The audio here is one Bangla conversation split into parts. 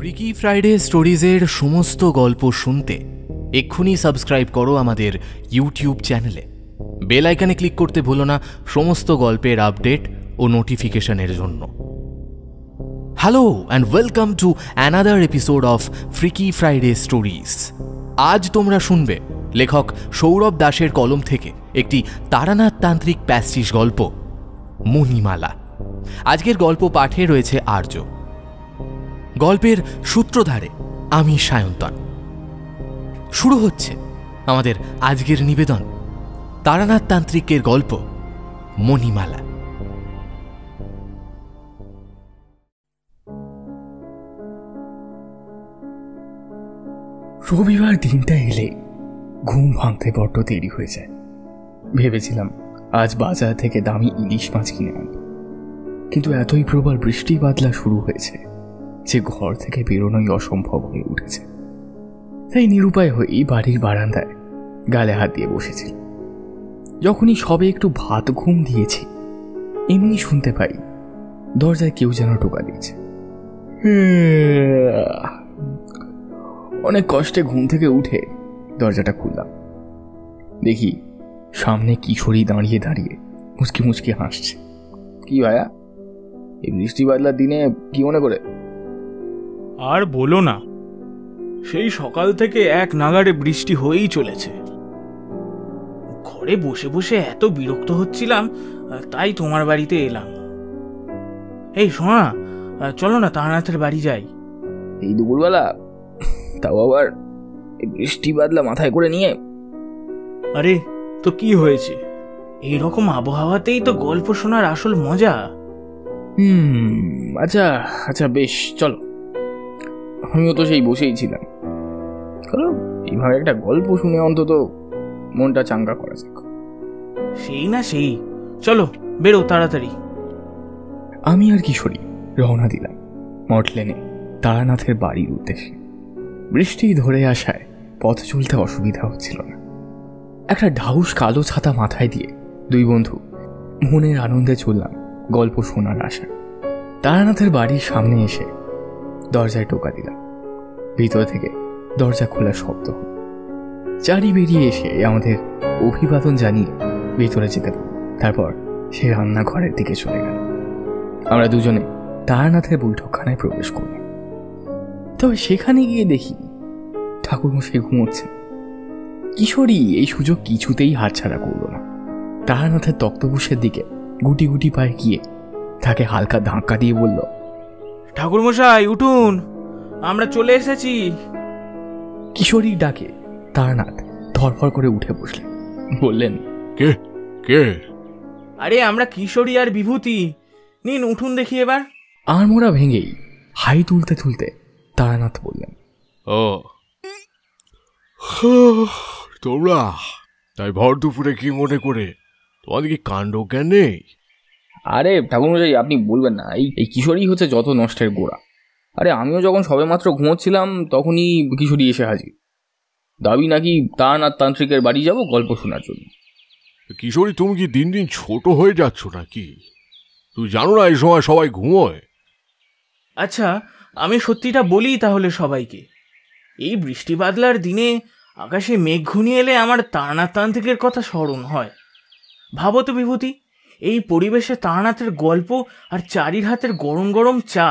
ফ্রিকি ফ্রাইডে স্টোরিজের সমস্ত গল্প শুনতে এক্ষুনি সাবস্ক্রাইব করো আমাদের ইউটিউব চ্যানেলে। বেল আইকনে ক্লিক করতে ভুলো না সমস্ত গল্পের আপডেট ও নোটিফিকেশনের জন্য। Hello and welcome to another episode of freaky Friday stories. আজ তোমরা শুনবে লেখক সৌরভ দাসের কলম থেকে একটি তারানাথ তান্ত্রিক প্যাস্টিশ গল্প মণিমালা। আজকের গল্প পাঠে রয়েছে আর্য। গল্পের সূত্রধারে আমি সায়ন্তন। শুরু হচ্ছে আমাদের আজকের নিবেদন, তারানাথ তান্ত্রিকের গল্প মণিমালা। রবিবার দিনটা এলে ঘুম ভাঙতে বড্ড দেরি হয়ে যায়। ভেবেছিলাম আজ বাজার থেকে দামি ইলিশ মাছ কিনে আনব, কিন্তু এতই প্রবল বৃষ্টি বাদলা শুরু হয়েছে যে ঘর থেকে বেরোনোই অসম্ভব হয়ে উঠেছে। তাই নিরুপায় হয়েই বাড়ির বারান্দায় গালে হাত দিয়ে বসেছিল। যখনই সবে একটু ভাত ঘুম দিয়েছি, এমনি শুনতে পাই দরজায় কেউ যেন টোকা দিয়েছে। অনেক কষ্টে ঘুম থেকে উঠে দরজাটা খুললাম। দেখি সামনে কিশোরী দাঁড়িয়ে দাঁড়িয়ে মুচকি মুচকি হাসছে। কি ভাইয়া, এই বৃষ্টি বাদলার দিনে কি মনে করে? আর বলো না, সেই সকাল থেকে এক নাগাড়ে বৃষ্টি হয়েই চলেছে। ঘরে বসে বসে এত বিরক্ত হচ্ছিলাম, তাই তোমার বাড়িতে এলাম। এই শোনা, চলো না তারানাথের বাড়ি যাই। এই দুপুরবেলা, তাও আবার এই বৃষ্টি বাদলা মাথায় করে নিয়ে? আরে তো কি হয়েছে, এইরকম আবহাওয়াতেই তো গল্প শোনার আসল মজা। আচ্ছা আচ্ছা, বেশ চলো। আমিও তো সেই বসেই ছিলাম। চলো এইভাবে একটা গল্প শুনে অন্তত মনটা চাঙ্গা করা যাক। সেই না সেই, চলো বেরো তাড়াতাড়ি। আমি আর কিশোরী রওনা দিলাম মটলেনে তারানাথের বাড়ির উদ্দেশ্যে। বৃষ্টি ধরে আসায় পথ চলতে অসুবিধা হচ্ছিল না। একটা ঢাউস কালো ছাতা মাথায় দিয়ে দুই বন্ধু মনের আনন্দে চললাম গল্প শোনার আশা। তারানাথের বাড়ির সামনে এসে দরজায় টোকা দিলাম। ভিতর থেকে দরজা খোলার শব্দ হল। চারি বেরিয়ে এসে আমাদের অভিবাদন জানিয়ে ভিতরে যেতে পারল। তারপর সে রান্নাঘরের দিকে চলে গেল। আমরা দুজনে তারানাথের বৈঠকখানায় প্রবেশ করলাম। তবে সেখানে গিয়ে দেখি ঠাকুরমশাই ঘুমোচ্ছেন। কিশোরী এই সুযোগ কিছুতেই হাতছাড়া করল না। তারানাথের তক্তপোষের দিকে গুটি গুটি পায়ে গিয়ে তাকে হালকা ধাক্কা দিয়ে বলল, ঠাকুরমশাই উঠুন, আমরা চলে এসেছি। কিশোরীর ডাকে তারানাথ ধরফর করে উঠে বসলেন। বললেন, কে কে? আরে আমরা কিশোরী আর বিভূতি। নিন উঠুন দেখি এবার। আড়মোড়া ভেঙেই হাই তুলতে তুলতে তারানাথ বললেন, ও তোমরা তাই ভর দুপুরে কি মনে করে? তোমাদের কি কাণ্ড জ্ঞান নেই? আরে ঠাকুরমশাই, আপনি বলবেন না, এই কিশোরী হচ্ছে যত নষ্টের গোড়া। আরে আমিও যখন সবেমাত্র ঘুমোচ্ছিলাম তখনই কিশোরী এসে হাজির। দাবি নাকি তারানাথ তান্ত্রিকের বাড়ি যাব গল্প শোনার জন্য। কিশোরী, তুমি কি দিন দিন ছোট হয়ে যাচ্ছ নাকি? তুমি জানো না এই সময় সবাই ঘুমোয়? আচ্ছা আমি সত্যিটা বলি তাহলে সবাইকে। এই বৃষ্টি বাদলার দিনে আকাশে মেঘ ঘনিয়ে এলে আমার তারানাথ তান্ত্রিকের কথা স্মরণ হয়। ভাবো তো বিভূতি, এই পরিবেশে তারানাথের গল্প আর চারির হাতের গরম গরম চা।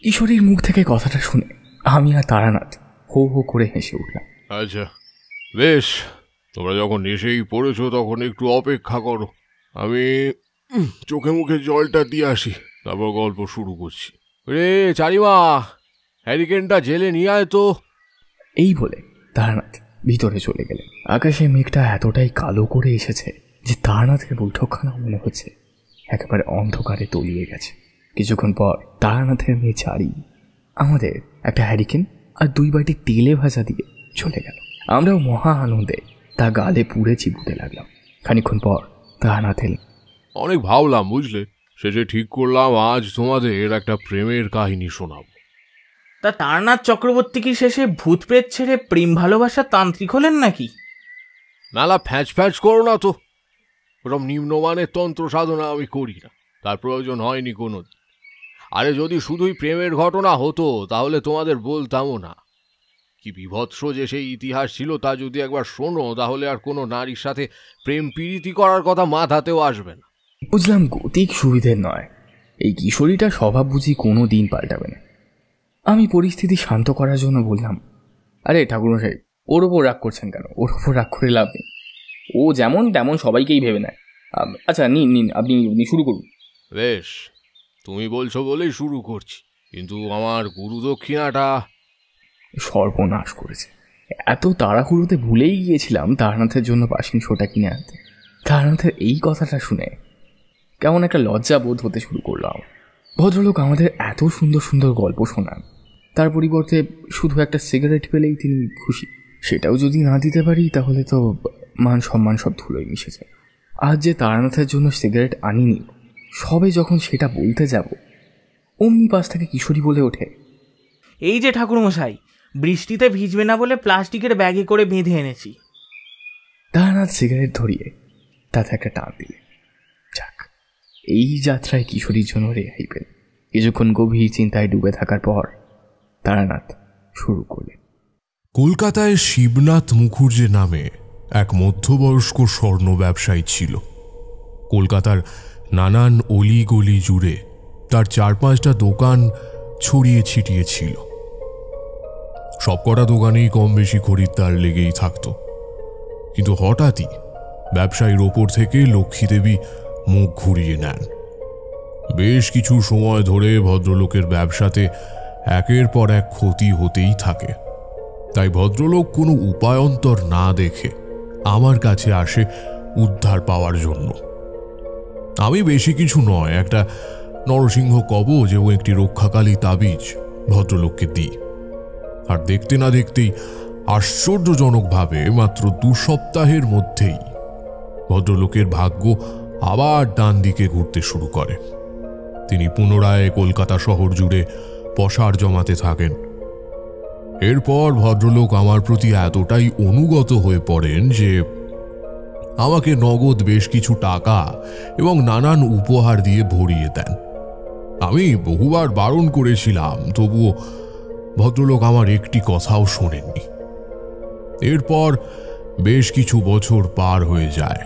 কিশোরীর মুখ থেকে কথাটা শুনে আমি আর তারানাথ হো হো করে হেসে উঠলাম। আচ্ছা বেশ, তোমরা যখন এসেই পড়েছো তখন একটু অপেক্ষা করো। আমি চোখে মুখে জলটা দিয়ে আসি, তারপর গল্প শুরু করছি। রে চারিমা, হ্যারিকেনটা জেলে নিয়ে আয় তো। এই বলে তারানাথ ভিতরে চলে গেলেন। আকাশে মেঘটা এতটাই কালো করে এসেছে যে তারানাথের বৈঠকখানা মনে হচ্ছে একেবারে অন্ধকারে তলিয়ে গেছে। কিছুক্ষণ পর তারানাথের মেয়ে চারি আমাদের একটা হ্যারিকেন আর 2 বাটি তেলে ভাজা দিয়ে চলে গেল। আমরাও মহা আনন্দে তা গালে পুড়ে চিবুতে লাগলাম। খানিক্ষণ পর তারানাথ এলেন। অনেক ভাবলাম, বুঝলে, শেষে ঠিক করলাম আজ তোমাদের একটা প্রেমের কাহিনী শোনাবো। তা তারানাথ চক্রবর্তী কি শেষে ভূত প্রেত ছেড়ে প্রেম ভালোবাসা তান্ত্রিক হলেন নাকি? মেলা ফ্যাঁচ ফ্যাঁচ করো না তো। ওরম নিম্নমানের তন্ত্র সাধনা আমি করি না, তার প্রয়োজন হয়নি কোনো। আরে যদি শুধুই প্রেমের ঘটনা হতো তাহলে তোমাদের বলতামও না। কি বিভৎস যে সেই ইতিহাস ছিল তা যদি একবার শোনো তাহলে আর কোনো নারীর সাথে প্রেম প্রীতি করার কথা মাথাতেও আসবে না। বুঝলাম গতিক সুবিধের নয়, এই কিশোরীটা স্বভাব বুঝি কোনো দিন পাল্টাবে না। আমি পরিস্থিতি শান্ত করার জন্য বললাম, আরে ঠাকুরমশাই, ওর ওপর রাগ করছেন কেন? ওর ওপর রাগ করে লাভ নেই, ও যেমন তেমন সবাইকেই ভেবে নেয়। আচ্ছা নিন নিন, আপনি শুরু করুন। বেশ, তুমি বলছো বলেই শুরু করছি, কিন্তু আমার গুরুদক্ষিণাটা। সর্বনাশ করেছে, এত তাড়াহুড়োতে ভুলেই গিয়েছিলাম তারানাথের জন্য পাসিং শোটা কিনে আনতে। তারানাথের এই কথাটা শুনে কেমন একটা লজ্জা বোধ হতে শুরু করলো আমার। ভদ্রলোক আমাদের এত সুন্দর সুন্দর গল্প শোনান, তার পরিবর্তে শুধু একটা সিগারেট পেলেই তিনি খুশি। সেটাও যদি না দিতে পারি তাহলে তো মান সম্মান সব ধুলোয় মিশে যায়। আজ যে তারানাথের জন্য সিগারেট আনিনি, সবে যখন সেটা বলতে যাব অমনি পাশ থেকে কিশোরী বলে ওঠে, এই যে ঠাকুরমশাই, বৃষ্টিতে ভিজবে না বলে প্লাস্টিকের ব্যাগে করে বেঁধে এনেছি। তারানাথ সিগারেট ধরিয়ে তাতে একটা টান দিলে। যাক, এই যাত্রায় কিশোরীর জন্য রেহাই পেল। কিছুক্ষণ গভীর চিন্তায় ডুবে থাকার পর তারানাথ শুরু করলেন। কলকাতায় শিবনাথ মুখুর্জি নামে এক মধ্যবয়স্ক স্বর্ণ ব্যবসায়ী ছিল। কলকাতার নানান অলিগলি জুড়ে তার 4-5টা দোকান ছড়িয়ে ছিটিয়ে ছিল। সবকটা দোকানেই কম বেশি খরিদ্দার লেগেই থাকত। কিন্তু হঠাৎই ব্যবসায়ীর ওপর থেকে লক্ষ্মীদেবী মুখ ঘুরিয়ে নেন। বেশ কিছু সময় ধরে ভদ্রলোকের ব্যবসাতে একের পর এক ক্ষতি হতেই থাকে। তাই ভদ্রলোক কোনো উপায়ন্তর না দেখে আমার কাছে আসে উদ্ধার পাওয়ার জন্য। আমি বেশি কিছু নয়, একটা নরসিংহ কবচ এবং একটি রক্ষাকালী তাবিজ ভদ্রলোককে দিই। আর দেখতে না দেখতেই আশ্চর্যজনকভাবে মাত্র 2 সপ্তাহের মধ্যেই ভদ্রলোকের ভাগ্য আবার ডান দিকে ঘুরতে শুরু করে। তিনি পুনরায় কলকাতা শহর জুড়ে পসার জমাতে থাকেন। এরপর ভদ্রলোক আমার প্রতি এতটাই অনুগত হয়ে পড়েন যে আমাকে নগদ বেশ কিছু টাকা এবং নানান উপহার দিয়ে ভরিয়ে দেন। আমি বহুবার বারণ করেছিলাম, তবুও ভদ্রলোক আমার একটি কথাও শোনেননি। এরপর বেশ কিছু বছর পার হয়ে যায়।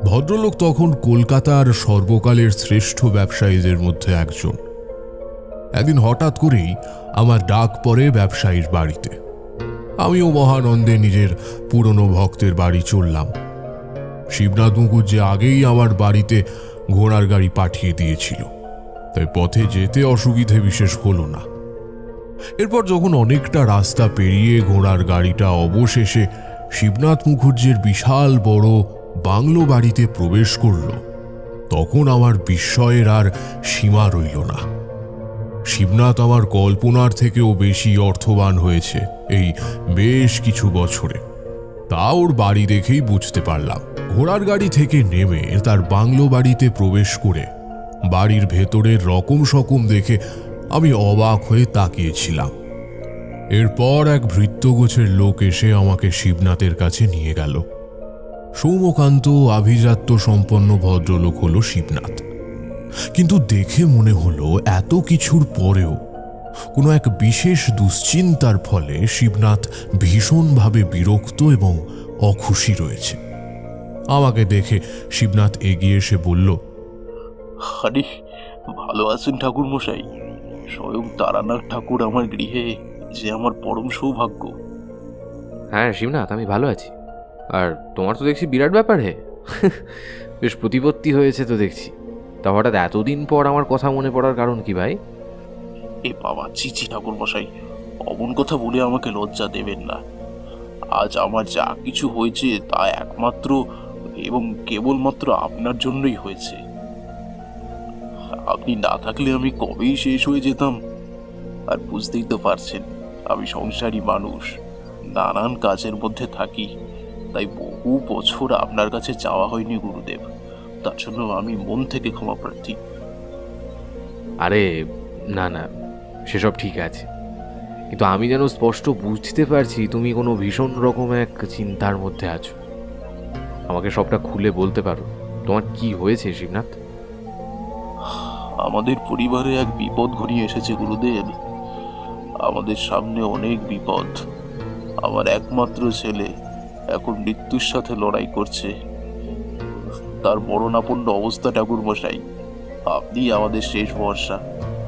ভদ্রলোক তখন কলকাতার সর্বকালের শ্রেষ্ঠ ব্যবসায়ীদের মধ্যে একজন। একদিন হঠাৎ করেই আমার ডাক পড়ে ব্যবসায়ীর বাড়িতে। আমিও মহানন্দে নিজের পুরনো ভক্তের বাড়ি চললাম। শিবনাথ মুখুর্জি আগেই আমার বাড়িতে ঘোড়ার গাড়ি পাঠিয়ে দিয়েছিল, তাই পথে যেতে অসুবিধে বিশেষ হলো না। এরপর যখন অনেকটা রাস্তা পেরিয়ে ঘোড়ার গাড়িটা অবশেষে শিবনাথ মুখুর্জির বিশাল বড় বাংলো বাড়িতে প্রবেশ করল, তখন আমার বিস্ময়ের আর সীমা রইল না। শিবনাথ আমার কল্পনার থেকেও বেশি অর্থবান হয়েছে এই বেশ কিছু বছরে। তা ওর বাড়ি দেখেই বুঝতে পারলাম। ঘোড়ার গাড়ি থেকে নেমে তার বাংলো বাড়িতে প্রবেশ করে বাড়ির ভেতরের রকম সকম দেখে আমি অবাক হয়ে তাকিয়েছিলাম। এরপর এক ভৃত্যগোছের লোক এসে আমাকে শিবনাথের কাছে নিয়ে গেল। সৌম্যকান্ত আভিজাত্য সম্পন্ন ভদ্রলোক হলো শিবনাথ, কিন্তু দেখে মনে হলো এত কিছুর পরেও কোনো এক বিশেষ দুশ্চিন্তার ফলে শিবনাথ ভীষণভাবে বিরক্ত এবং অখুশি রয়েছে। আমাকে দেখে শিবনাথ এগিয়ে এসে বলল, আরে ভালো আছেন ঠাকুর মশাই? স্বয়ং তারানাথ ঠাকুর আমার গৃহে, যে আমার পরম সৌভাগ্য। হ্যাঁ শিবনাথ, আমি ভালো আছি। আর তোমার তো দেখছি বিরাট ব্যাপার হে, বেশ প্রতিপত্তি হয়েছে তো দেখছি। তা হঠাৎ এতদিন পর আমার কথা মনে পড়ার কারণ কি ভাই? এ বাবা, ছি ঠাকুর মশাই, অমন কথা বলে আমাকে লজ্জা দেবেন না। আজ আমার যা কিছু হয়েছে তা একমাত্র এবং কেবলমাত্র আপনার জন্যই হয়েছে। আপনি না থাকলে আমি কবেই শেষ হয়ে যেতাম। আর বুঝতেই তো পারছেন, আমি সংসারী মানুষ, নানান কাজের মধ্যে থাকি, তাই বহু বছর আপনার কাছে যাওয়া হয়নি গুরুদেব। তার জন্য আমি মন থেকে ক্ষমা প্রার্থী। আরে না না, সেসব ঠিক আছে, কিন্তু আমি যেন স্পষ্ট বুঝতে পারছি তুমি কোনো ভীষণ রকম এক চিন্তার মধ্যে আছো। আমাকে সবটা খুলে বলতে পারো, তোমার কি হয়েছে শিবনাথ? আমাদের পরিবারে এক বিপদ ঘনিয়ে এসেছে গুরুদেব। আমাদের সামনে অনেক বিপদ। আমার একমাত্র ছেলে এখন মৃত্যুর সাথে লড়াই করছে। তার মরণাপন্ন অবস্থা ঠাকুরমশাই, আপনি আমাদের শেষ ভরসা।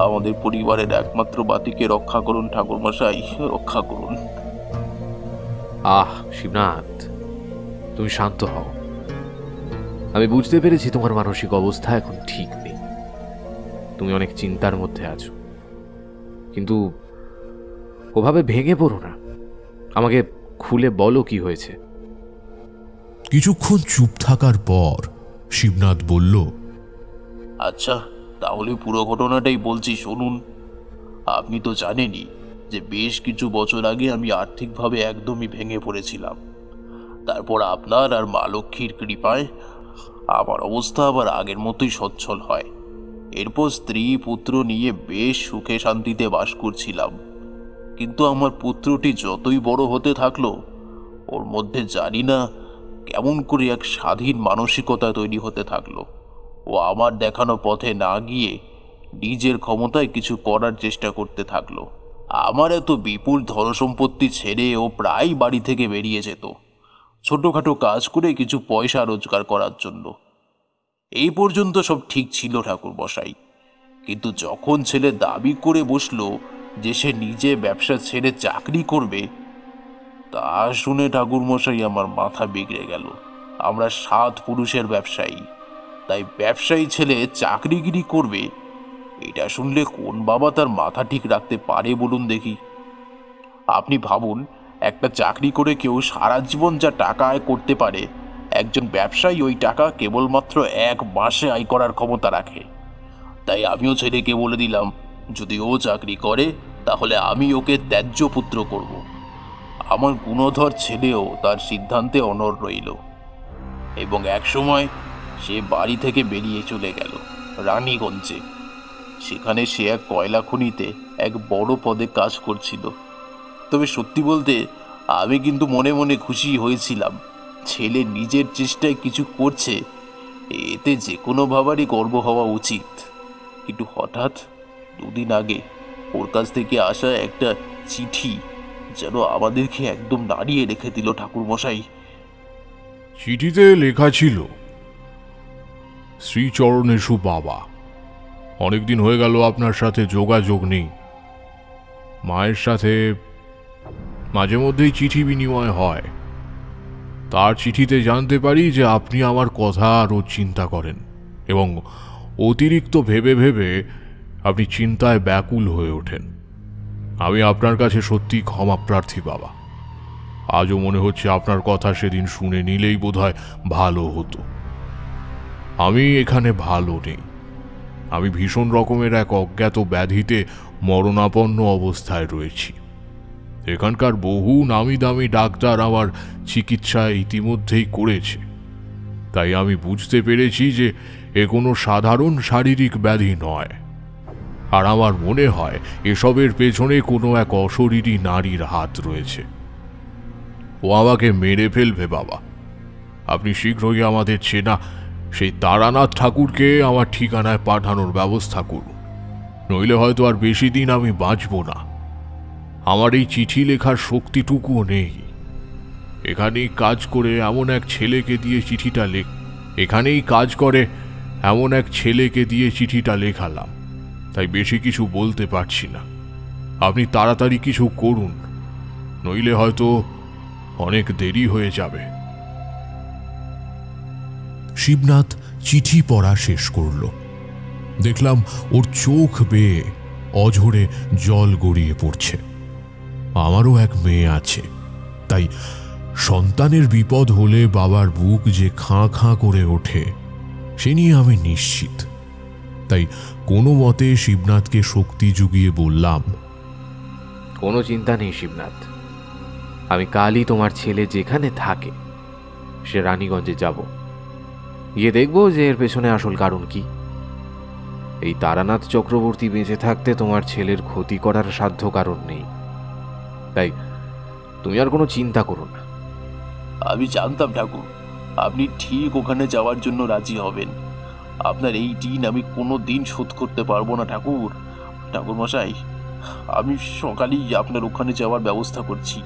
আমাদের পরিবারের একমাত্র বাতিকে রক্ষা করুন ঠাকুরমশাই, রক্ষা করুন। আহ শিবনাথ, তুমি শান্ত হও। আমি বুঝতে পেরেছি তোমার মানসিক অবস্থা এখন ঠিক নেই, তুমি অনেক চিন্তার মধ্যে আছো, কিন্তু ওভাবে ভেঙে পড়ো না। আমাকে খুলে বলো কি হয়েছে। কিছুক্ষণ চুপ থাকার পর শিবনাথ বলল, আচ্ছা, তাহলে পুরো ঘটনাটাই বলছি শুনুন। আপনি তো জানেনই যে বেশ কিছু বছর আগে আমি আর্থিকভাবে একদমই ভেঙে পড়েছিলাম। তারপর আপনার আর মা লক্ষ্মীর কৃপায় আমার অবস্থা আবার আগের মতোই সচ্ছল হয়। এরপর স্ত্রী পুত্র নিয়ে বেশ সুখে শান্তিতে বাস করছিলাম। কিন্তু আমার পুত্রটি যতই বড় হতে থাকলো, ওর মধ্যে জানি না কেমন করে এক স্বাধীন মানসিকতা তৈরি হতে থাকলো। ও আমার দেখানো পথে না গিয়ে নিজের ক্ষমতায় কিছু করার চেষ্টা করতে থাকলো। আমার এত বিপুল ধনসম্পত্তি ছেড়ে ও প্রায় বাড়ি থেকে বেরিয়ে যেত, ছোটখাটো কাজ করে কিছু পয়সা রোজগার করার জন্য। এই পর্যন্ত সব ঠিক ছিল ঠাকুর মশাই, কিন্তু যখন ছেলে দাবি করে বসলো যে সে নিজে ব্যবসা ছেড়ে চাকরি করবে, তা শুনে ঠাকুর মশাই আমার মাথা বিগড়ে গেল। আমরা 7 পুরুষের ব্যবসায়ী, তাই ব্যবসায়ী ছেলে চাকরিগিরি করবে, এটা শুনলে কোন বাবা তার মাথা ঠিক রাখতে পারে বলুন দেখি। আপনি ভাবুন, একটা চাকরি করে কেউ সারা জীবন যা টাকা আয় করতে পারে, একজন ব্যবসায়ী ওই টাকা কেবলমাত্র 1 মাসে আয় করার ক্ষমতা রাখে। তাই আমিও ছেলেকে বলে দিলাম, যদি ও চাকরি করে তাহলে আমি ওকে ত্যায্য পুত্র করব। আমার গুণধর ছেলেও তার সিদ্ধান্তে অনড় রইল এবং একসময় সে বাড়ি থেকে বেরিয়ে চলে গেল রানীগঞ্জে। সেখানে সে এক কয়লা খনিতে এক বড় পদে কাজ করছিল। তবে সত্যি বলতে আমি কিন্তু মনে মনে খুশি হয়েছিলাম। ছেলে নিজের চেষ্টায় কিছু করছে, এতে যে কোনো ভাবারই গর্ব হওয়া উচিত। কিন্তু হঠাৎ 2 দিন আগে ওর কাছ থেকে আসা একটা চিঠি যেন আমাদেরকে একদম নাড়িয়ে রেখে দিল ঠাকুরমশাই। চিঠিতে লেখা ছিল, শ্রীচরণেশু বাবা, অনেকদিন হয়ে গেল আপনার সাথে যোগাযোগ নেই। মায়ের সাথে মাঝে মধ্যেই চিঠি বিনিময় হয়। তার চিঠিতে জানতে পারি যে আপনি আমার কথা আরও চিন্তা করেন এবং অতিরিক্ত ভেবে ভেবে আপনি চিন্তায় ব্যাকুল হয়ে ওঠেন। আমি আপনার কাছে সত্যি ক্ষমা প্রার্থী বাবা। আজও মনে হচ্ছে আপনার কথা সেদিন শুনে নিলেই বোধহয় ভালো হতো। আমি এখানে ভালো নেই। আমি ভীষণ রকমের এক অজ্ঞাত ব্যাধিতে মরণাপন্ন অবস্থায় রয়েছি। এখানকার বহু নামি দামি ডাক্তার আমার চিকিৎসা ইতিমধ্যেই করেছে, তাই আমি বুঝতে পেরেছি যে এ কোনো সাধারণ শারীরিক ব্যাধি নয়। আর আমার মনে হয় এসবের পেছনে কোনো এক অশরীরী নারীর হাত রয়েছে। ও আমাকে মেরে ফেলবে বাবা। আপনি শীঘ্রই আমাদের চেনা সেই তারানাথ ঠাকুরকে আমার ঠিকানায় পাঠানোর ব্যবস্থা করুন, নইলে হয়তো আর বেশি দিন আমি বাঁচব না। আমার এই চিঠি লেখার শক্তিটুকুও নেই। এখানেই কাজ করে এমন এক ছেলেকে দিয়ে চিঠিটা লেখালাম, তাই বেশি কিছু বলতে পারছি না। আপনি তাড়াতাড়ি কিছু করুন, নইলে হয়তো অনেক দেরি হয়ে যাবে। শিবনাথ চিঠি পড়া শেষ করল। দেখলাম ওর চোখ বেয়ে অঝরে জল গড়িয়ে পড়ছে। আমারও এক মেয়ে আছে, তাই সন্তানের বিপদ হলে বাবার বুক যে খাঁ খাঁ করে ওঠে সে নিয়ে আমি নিশ্চিত। তাই কোনো মতে শিবনাথকে শক্তি জুগিয়ে বললাম, কোনো চিন্তা নেই শিবনাথ, আমি কালই তোমার ছেলে যেখানে থাকে সে রানীগঞ্জে যাব, গিয়ে দেখব যে এর পেছনে আসল কারণ কি। এই তারানাথ চক্রবর্তী বেঁচে থাকতে তোমার ছেলের ক্ষতি করার সাধ্য কারণ নেই, তাই তুমি আর কোনো চিন্তা করো না। আমি জানতাম ঠাকুর আপনি ঠিক ওখানে যাওয়ার জন্য রাজি হবেন। আপনার এই ঋণ আমি কোনো দিন শোধ করতে পারবো না ঠাকুর মশাই। আমি সকালেই আপনার ওখানে যাওয়ার ব্যবস্থা করছি।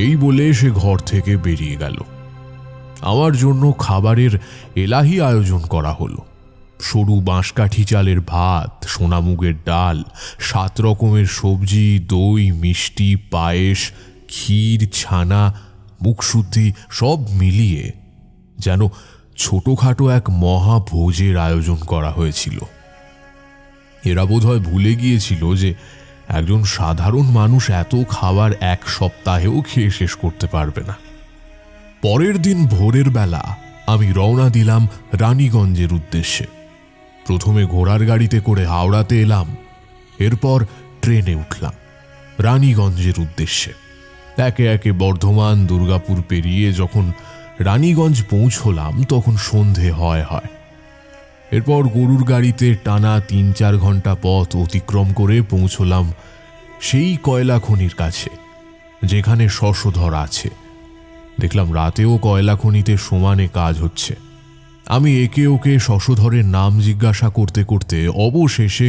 এই বলে সে ঘর থেকে বেরিয়ে গেল। আমার জন্য খাবারের এলাহি আয়োজন করা হলো। সরু বাঁশকাঠি চালের ভাত, সোনামুগের ডাল, 7 রকমের সবজি, দই, মিষ্টি, পায়েস, ক্ষীর, ছানা, মুখশুদ্ধি সব মিলিয়ে যেন ছোটখাটো এক মহাভোজের আয়োজন করা হয়েছিল। এরা বোধহয় ভুলে গিয়েছিল যে একজন সাধারণ মানুষ এত খাবার 1 সপ্তাহেও খেয়ে শেষ করতে পারবে না। পরের দিন ভোরের বেলা আমি রওনা দিলাম রানীগঞ্জের উদ্দেশ্যে। প্রথমে ঘোড়ার গাড়িতে করে হাওড়াতে এলাম, এরপর ট্রেনে উঠলাম রানীগঞ্জের উদ্দেশ্যে। একে একে বর্ধমান, দুর্গাপুর পেরিয়ে যখন রানীগঞ্জ পৌঁছলাম তখন সন্ধে হয়। এরপর গরুর গাড়িতে টানা 3-4 ঘন্টা পথ অতিক্রম করে পৌঁছলাম সেই কয়লা খনির কাছে যেখানে শশধর আছে। দেখলাম রাতেও কয়লা খনিতে সমানে কাজ হচ্ছে। আমি একে ওকে শশধরের নাম জিজ্ঞাসা করতে করতে অবশেষে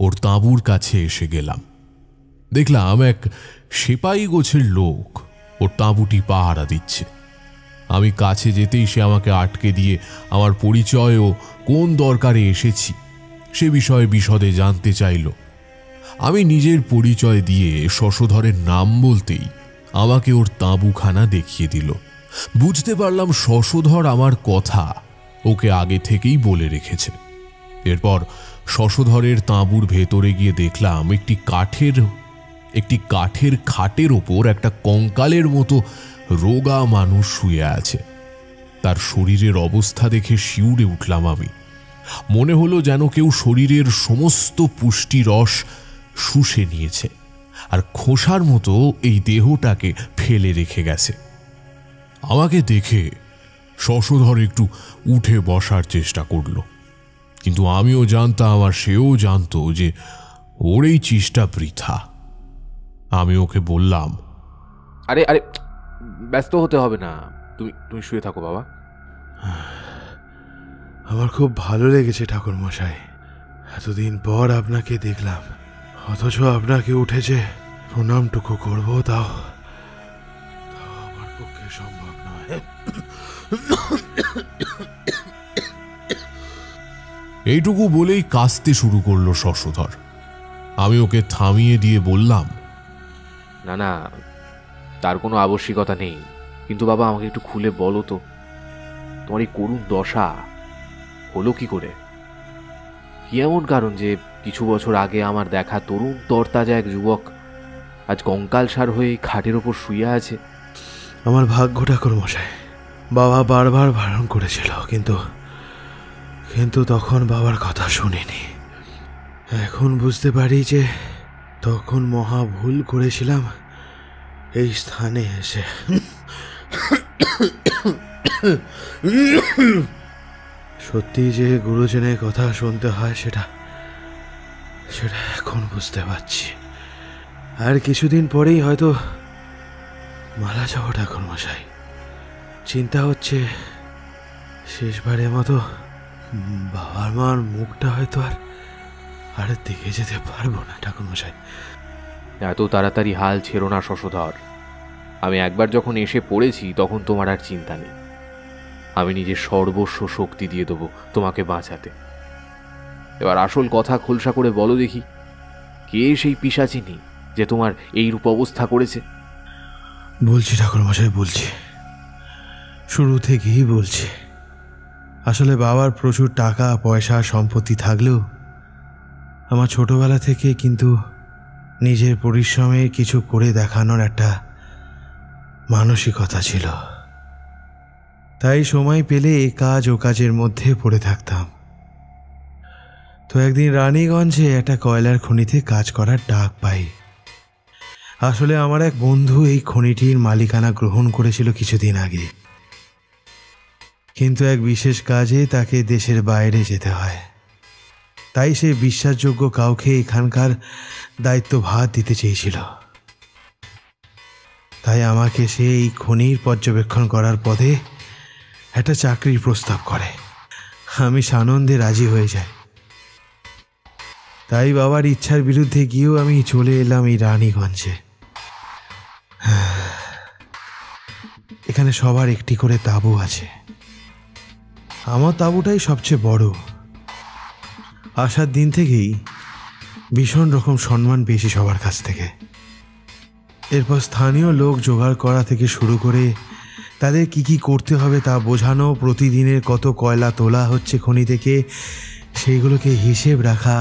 ওর তাঁবুর কাছে এসে গেলাম। দেখলাম এক সেপাই গোছের লোক ওর তাঁবুটি পাহারা দিচ্ছে। আমি কাছে যেতেই সে আমাকে আটকে দিয়ে আমার পরিচয় ও কোন দরকারে এসেছি সে বিষয়ে বিশদে জানতে চাইল। আমি নিজের পরিচয় দিয়ে শশধরের নাম বলতেই আমাকে ওর তাঁবুখানা দেখিয়ে দিল। বুঝতে পারলাম শশধর আমার কথা ওকে আগে থেকেই বলে রেখেছে। এরপর শশধরের তাঁবুর ভেতরে গিয়ে দেখলাম একটি কাঠের খাটের ওপর একটা কঙ্কালের মতো রোগা মানুষ শুয়ে আছে। তার শরীরের অবস্থা দেখে শিউরে উঠলাম আমি। মনে হলো যেন কেউ শরীরের সমস্ত পুষ্টি রস শুষে নিয়েছে আর খোসার মতো এই দেহটাকে ফেলে রেখে গেছে। আমাকে দেখে শশধর একটু উঠে বসার চেষ্টা করল, কিন্তু আমিও জানতাম আর সেও জানতো যে ওর এই চেষ্টা বৃথা। আমি ওকে বললাম, আরে আরে ব্যস্ত হতে হবে না, তুমি শুয়ে থাকো বাবা। আমার খুব ভালো লেগেছে ঠাকুর মশাই, এতদিন পর আপনাকে দেখলাম, অথচ আপনাকে উঠেছে প্রণামটুকু করবো তাও আমার পক্ষে সম্ভব নয়। এইটুকু বলেই কাঁদতে শুরু করলো শশধর। আমি ওকে থামিয়ে দিয়ে বললাম, না না, তার কোনো আবশ্যিকতা নেই, কিন্তু বাবা আমাকে একটু খুলে বলো তো, তোমার এই করুণ দশা হলো কি করে? কি এমন কারণ যে কিছু বছর আগে আমার দেখা তরুণ তরতাজা এক যুবক আজ কঙ্কালসার হয়ে খাটের ওপর শুয়ে আছে? আমার ভাগ্য ঠাকুর মশাই, বাবা বারবার বারণ করেছিল, কিন্তু তখন বাবার কথা শুনিনি। এখন বুঝতে পারি যে তখন মহা ভুল করেছিলাম এই স্থানে এসে। সত্যি যে গুরুজনের কথা শুনতে হয় সেটা এখন বুঝতে পারছি। আর কিছুদিন পরেই হয়তো মারা যাবো ঠাকুর মশাই। চিন্তা হচ্ছে শেষবারের মতো বাবার মার মুখটা হয়তো আর দেখে যেতে পারবো না ঠাকুর মশাই। এত তাড়াতাড়ি হাল ছেড়ো না শশধর। আমি একবার যখন এসে পড়েছি তখন তোমার আর চিন্তা নেই। আমি নিজের সর্বস্ব শক্তি দিয়ে দেবো তোমাকে বাঁচাতে। এবার আসল কথা খোলসা করে বলো দেখি, কে সেই পিশাচিনী যে তোমার এই রূপ অবস্থা করেছে? বলছি ঠাকুর মশাই, বলছি, শুরু থেকেই বলছি। আসলে বাবার প্রচুর টাকা পয়সা সম্পত্তি থাকলেও আমার ছোটবেলা থেকে কিন্তু নিজের পরিশ্রমে কিছু করে দেখানোর একটা মানসিকতা ছিল। তাই সময় পেলে এ কাজ ও কাজের মধ্যে পড়ে থাকতাম। তো একদিন রানীগঞ্জে একটা কয়লার খনিতে কাজ করার ডাক পাই। আসলে আমার এক বন্ধু এই খনিটির মালিকানা গ্রহণ করেছিল কিছুদিন আগে, কিন্তু এক বিশেষ কাজে তাকে দেশের বাইরে যেতে হয়। তাই সে বিশ্বাসযোগ্য কাউকে এখানকার দায়িত্বভার দিতে চেয়েছিল। তাই আমাকে সে এই খনির পর্যবেক্ষণ করার পদে একটা চাকরির প্রস্তাব করে। আমি সানন্দে রাজি হয়ে যাই। তাই বাবার ইচ্ছার বিরুদ্ধে গিয়েও আমি চলে এলাম এই রানীগঞ্জে। এখানে সবার একটি করে তাঁবু আছে, আমার তাঁবুটাই সবচেয়ে বড়। আসার দিন থেকেই ভীষণ রকম সম্মান পেয়েছি সবার কাছ থেকে। এরপর স্থানীয় লোক জোগাড় করা থেকে শুরু করে তাদের কি কি করতে হবে তা বোঝানো, প্রতিদিনের কত কয়লা তোলা হচ্ছে খনি থেকে সেইগুলোকে হিসেব রাখা,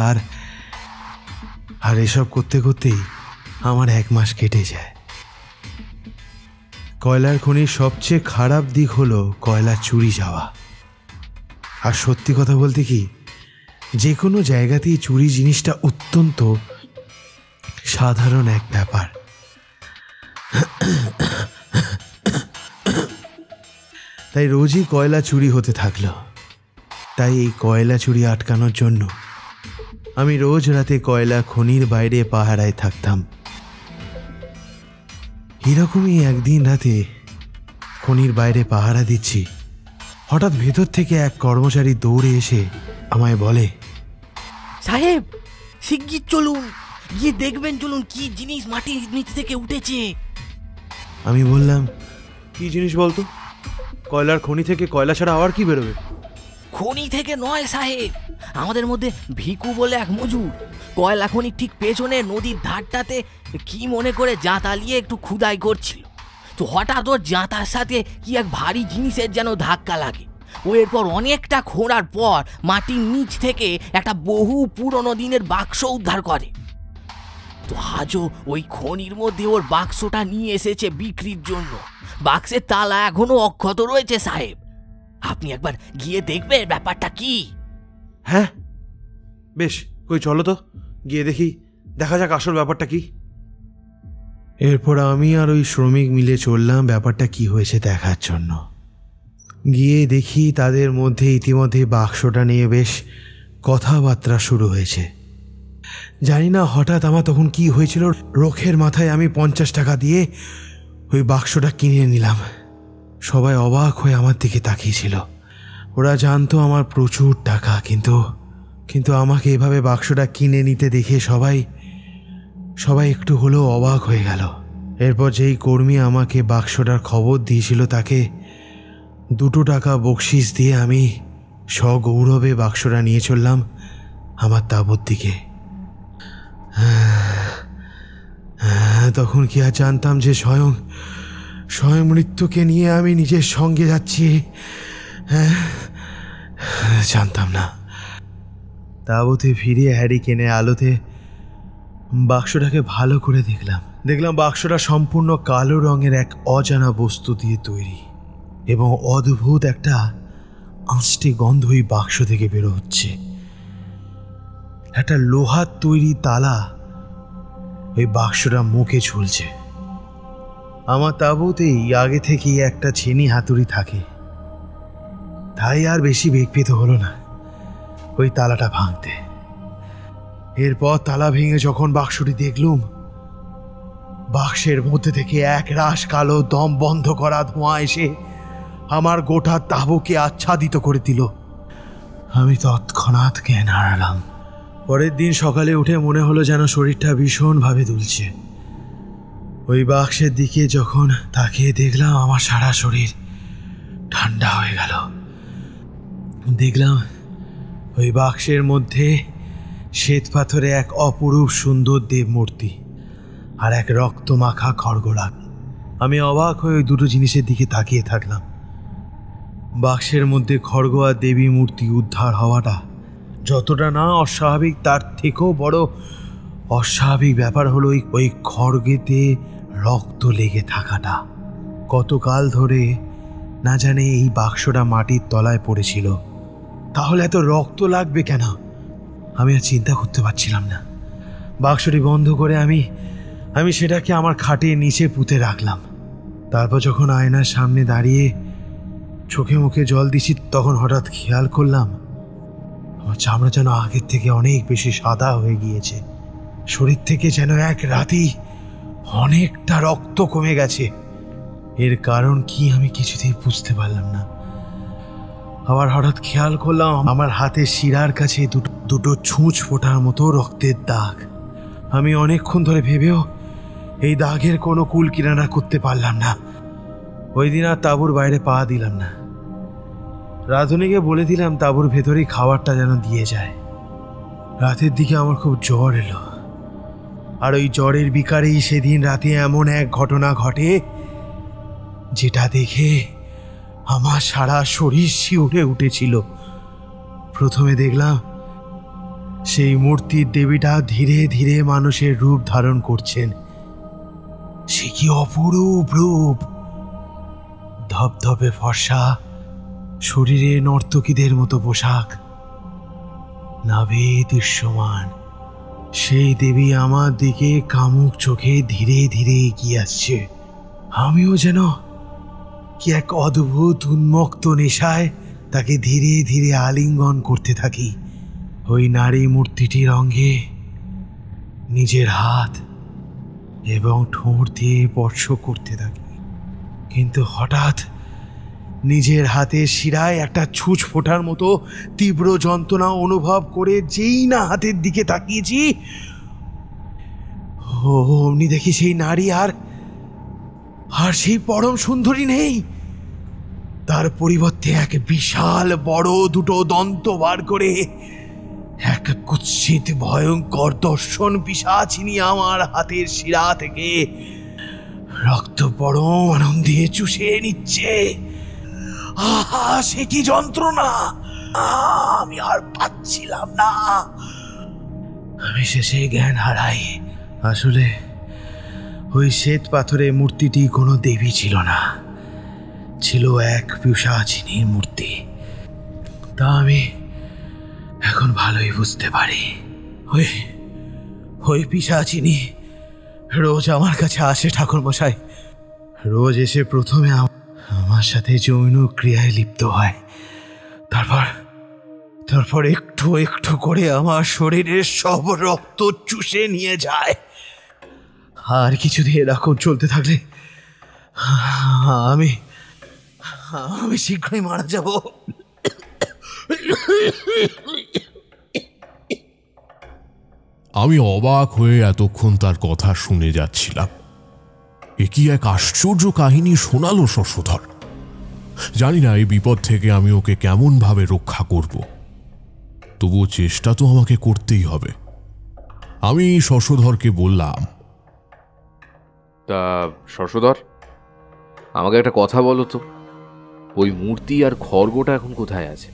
আর এসব করতে করতেই আমার 1 মাস কেটে যায়। কয়লার খনির সবচেয়ে খারাপ দিক হলো কয়লা চুরি যাওয়া। আর সত্যি কথা বলতে কি, যে কোনো জায়গাতেই চুরি জিনিসটা অত্যন্ত সাধারণ এক ব্যাপার। তাই রোজই কয়লা চুরি হতে থাকলো। তাই এই কয়লা চুরি আটকানোর জন্য আমি রোজ রাতে কয়লা খনির বাইরে পাহারায় থাকতাম। এরকমই একদিন রাতে খনির বাইরে পাহারা দিচ্ছি, হঠাৎ ভেতর থেকে এক কর্মচারী দৌড়ে এসে আমায় বলে, সাহেব শিগগির চলুন, গিয়ে দেখবেন চলুন কি জিনিস মাটির নিচ থেকে উঠেছে। আমি বললাম, কি জিনিস বলতো? কয়লার খনি থেকে কয়লা ছাড়া আবার কি বেরোবে? খনি থেকে নয় সাহেব, আমাদের মধ্যে ভিকু বলে এক মজুর কয়লা খনির ঠিক পেছনে নদীর ধারটাতে কি মনে করে জাঁতালিয়ে একটু খুদাই করছিল। তো হঠাৎ ওর জাঁতার সাথে কি এক ভারী জিনিসের যেন ধাক্কা লাগে। ও এরপর অনেকটা খোঁড়ার পর মাটির নিচ থেকে একটা বহু পুরনো দিনের বাক্স উদ্ধার করে। তো আজও ওই খনির মধ্যে ওর বাক্সটা নিয়ে এসেছে বিক্রির জন্য। বাক্সের তালা এখনো অক্ষত রয়েছে সাহেব, আপনি একবার গিয়ে দেখবেন ব্যাপারটা কি। হ্যাঁ বেশ, কই চলো তো গিয়ে দেখি, দেখা যাক আসল ব্যাপারটা কি। এরপর আমি আর ওই শ্রমিক মিলে চললাম ব্যাপারটা কি হয়েছে দেখার জন্য। গিয়ে দেখি তাদের মধ্যে ইতিমধ্যে বাক্সটা নিয়ে বেশ কথাবার্তা শুরু হয়েছে। জানি না হঠাৎ আমার তখন কি হয়েছিল, রোখের মাথায় আমি 50 টাকা দিয়ে ওই বাক্সটা কিনে নিলাম। সবাই অবাক হয়ে আমার দিকে তাকিয়েছিল। ওরা জানতো আমার প্রচুর টাকা, কিন্তু আমাকে এভাবে বাক্সটা কিনে নিতে দেখে সবাই একটু হলেও অবাক হয়ে গেল। এরপর যেই কর্মী আমাকে বাক্সটার খবর দিয়েছিল তাকে 2 টাকা বকশিস দিয়ে আমি সগৌরবে বাক্সটা নিয়ে চললাম আমার তাঁবুর দিকে। তখন কি আর জানতাম যে স্বয়ং মৃত্যুকে নিয়ে আমি নিজের সঙ্গে যাচ্ছি? জানতাম না। তাঁবুতে ফিরে হ্যারিকেনের আলোতে বাক্সটাকে ভালো করে দেখলাম বাক্সটা সম্পূর্ণ কালো রঙের এক অজানা বস্তু দিয়ে তৈরি, এবং অদ্ভুত একটা আঁশটে গন্ধ ওই বাক্স থেকে বেরো হচ্ছে। একটা লোহার তৈরি তালা ওই বাক্সটা মুখে ঝুলছে। আমার তাঁবুতেই আগে থেকেই একটা ছেনি হাতুড়ি থাকে, তাই আর বেশি বেগ পেতে হলো না ওই তালাটা ভাঙতে। এরপর তালা ভেঙে যখন বাক্সটি দেখলুম, বাক্সের মধ্যে থেকে এক রাশ কালো দম বন্ধ করা ধোঁয়া এসে আমার গোটা তাঁবুকে আচ্ছাদিত করে দিল। আমি তৎক্ষণাৎ জ্ঞান হারালাম। পরের দিন সকালে উঠে মনে হলো যেন শরীরটা ভীষণভাবে দুলছে। ওই বাক্সের দিকে যখন তাকিয়ে দেখলাম, আমার সারা শরীর ঠান্ডা হয়ে গেল। দেখলাম ওই বাক্সের মধ্যে শ্বেত পাথরে এক অপরূপ সুন্দর দেব মূর্তি আর এক রক্তমাখা খড়গোড়া। আমি অবাক হয়ে ওই দুটো জিনিসের দিকে তাকিয়ে থাকলাম। বাক্সের মধ্যে খড়গ আর দেবী মূর্তি উদ্ধার হওয়াটা যতটা না অস্বাভাবিক, তার থেকেও বড় অস্বাভাবিক ব্যাপার হলো ওই খড়গেতে রক্ত লেগে থাকাটা। কতকাল ধরে না জানে এই বাক্সটা মাটির তলায় পড়েছিল, তাহলে এত রক্ত লাগবে কেন? আমি আর চিন্তা করতে পারছিলাম না। বাক্সটি বন্ধ করে আমি সেটাকে আমার খাটের নিচে পুঁতে রাখলাম। তারপর যখন আয়নার সামনে দাঁড়িয়ে চোখে মুখে জল দিছি, তখন হঠাৎ খেয়াল করলাম আমার চামড়া যেন আগের থেকে অনেক বেশি সাদা হয়ে গিয়েছে। শরীর থেকে যেন এক রাতেই অনেকটা রক্ত কমে গেছে। এর কারণ কি আমি কিছুতেই বুঝতে পারলাম না। আবার হঠাৎ খেয়াল করলাম আমার হাতের শিরার কাছে দুটো ছুঁচ ফোটার মতো রক্তের দাগ। আমি অনেকক্ষণ ধরে ভেবেও এই দাগের কোনো কুল কিনারা করতে পারলাম না। ওই দিন আর তাঁবুর বাইরে পা দিলাম না। রাধুনিকে বলে দিলাম তাঁবুর ভেতরেই খাবারটা যেন দিয়ে যায়। রাতের দিকে আমার খুব জ্বর এলো, আর ওই জ্বরের বিকারেই সেদিন রাতে এমন এক ঘটনা ঘটে যেটা দেখে আমার সারা শরীর শিউরে উঠেছিল। প্রথমে দেখলাম সেই মূর্তির দেবীটা ধীরে ধীরে মানুষের রূপ ধারণ করছেন। সে কি অপরূপ রূপ! ধপধপে ফর্সা, শরীরে নর্তকীদের মতো পোশাক, নাভি দৃশ্যমান। সেই দেবী আমার দিকে কামুক চোখে ধীরে ধীরে এগিয়ে আসছে। আমিও যেন কি এক অদ্ভুত উন্মুক্ত নেশায় তাকে ধীরে ধীরে আলিঙ্গন করতে থাকি। ওই নারী মূর্তিটির অঙ্গে নিজের হাত এবং ঠোঁট দিয়ে স্পর্শ করতে থাকি, কিন্তু হঠাৎ নিজের হাতের শিরায় একটা ছুঁচ ফোটার মতো তীব্র যন্ত্রণা অনুভব করে যেই না হাতের দিকে তাকিয়েছি, অমনি দেখি সেই নারী আর সেই পরম সুন্দরী নেই। তার পরিবর্তে এক বিশাল বড় দুটো দন্ত বার করে এক কুৎসিত ভয়ঙ্কর দর্শন পিশাচিনী আমার হাতের শিরা থেকে রক্ত পরম আনন্দে চুষে নিচ্ছে। আহা, সে কি যন্ত্রণা! আমি আর পাচ্ছিলাম না। আমি শেষে জ্ঞান হারাই। আসলে ওই শ্বেত পাথরের মূর্তিটি কোনো দেবী ছিল না, ছিল এক পিশাচিনীর মূর্তি। তা আমি এখন ভালোই বুঝতে পারি। ওই পিশাচিনী রোজ আমার কাছে আসে ঠাকুরমশাই। রোজ এসে প্রথমে আমার সাথে যৌন ক্রিয়ায় লিপ্ত হয়, তারপর একটু একটু করে আমার শরীরের সব রক্ত চুষে নিয়ে যায়। আর কিছুদিন এরকম চলতে থাকলে আমি শীঘ্রই মারা যাব। আমি অবাক হয়ে এতক্ষণ তার কথা শুনে যাচ্ছিলাম। এ কি এক আশ্চর্য কাহিনী শোনালো শশধর। জানি না এই বিপদ থেকে আমি ওকে কেমন ভাবে রক্ষা করব, তবুও চেষ্টা তো আমাকে করতেই হবে। আমি শশধরকে বললাম, তা শশধর, আমাকে একটা কথা বলো তো, ওই মূর্তি আর খড়গোটা এখন কোথায় আছে?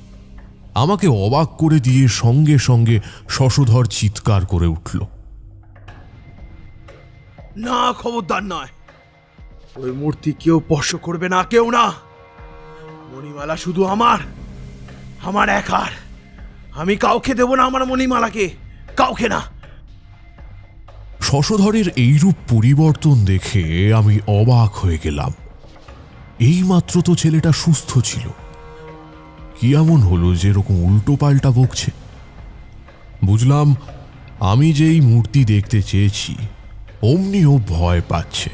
আমাকে অবাক করে দিয়ে সঙ্গে সঙ্গে শশধর চিৎকার করে উঠল, না, খবরদার নয়। ওই মূর্তি কেউ স্পর্শ করবে না, কেউ না। মণিমালা শুধু আমার একার। আমি কাউকে দেব না আমার মণিমালাকে, কাউকে না। শশধরের এইরূপ পরিবর্তন দেখে আমি অবাক হয়ে গেলাম। এইমাত্র তো ছেলেটা সুস্থ ছিল, কি এমন হলো যে এরকম উল্টো পাল্টা বকছে? বুঝলাম আমি যেই মূর্তি দেখতে চেয়েছি অমনিও ভয় পাচ্ছে।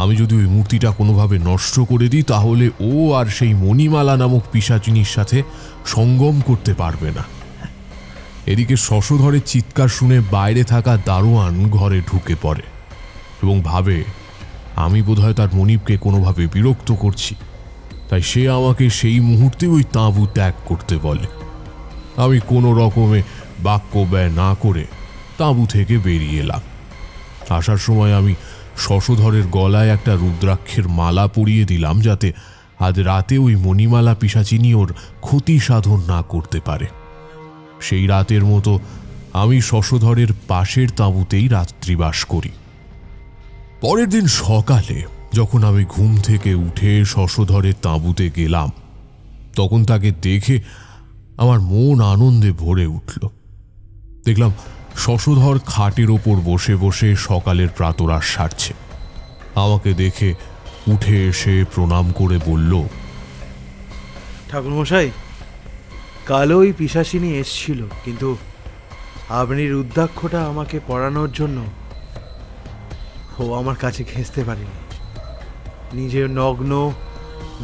আমি যদি ওই মূর্তিটা কোনোভাবে নষ্ট করে দিই তাহলে ও আর সেই মণিমালা নামক পিশাচিনীর সাথে সঙ্গম করতে পারবে না। এদিকে শশধরের চিৎকার শুনে বাইরে থাকা দারোয়ান ঘরে ঢুকে পড়ে এবং ভাবে আমি বোধহয় তার মনিবকে কোনোভাবে বিরক্ত করছি, তাই সে আমাকে সেই মুহূর্তে ওই তাঁবু ত্যাগ করতে বলে। আমি কোনো রকমে বাক্য ব্যয় না করে তাঁবু থেকে বেরিয়ে এলাম। আসার সময় আমি শশধরের গলায় একটা রুদ্রাক্ষের মালা পরিয়ে দিলাম, যাতে আজ রাতে ওই মণিমালা পিশাচিনী ওর ক্ষতি সাধন না করতে পারে। সেই রাতের মতো আমি শশধরের পাশের তাঁবুতেই রাত্রিবাস করি। পরের দিন সকালে যখন আমি ঘুম থেকে উঠে শশধরের তাঁবুতে গেলাম, তখন তাকে দেখে আমার মন আনন্দে ভরে উঠল। দেখলাম শশধর খাটের ওপর বসে বসে সকালের প্রাতরাশ সারছে। আমাকে দেখে উঠে এসে প্রণাম করে বলল, ঠাকুরমশাই, কাল ওই পিশাচিনী এসছিল, কিন্তু আপনি রুদ্রাক্ষটা আমাকে পরানোর জন্য ও আমার কাছে ঘেঁষতে পারেনি। নিজের নগ্ন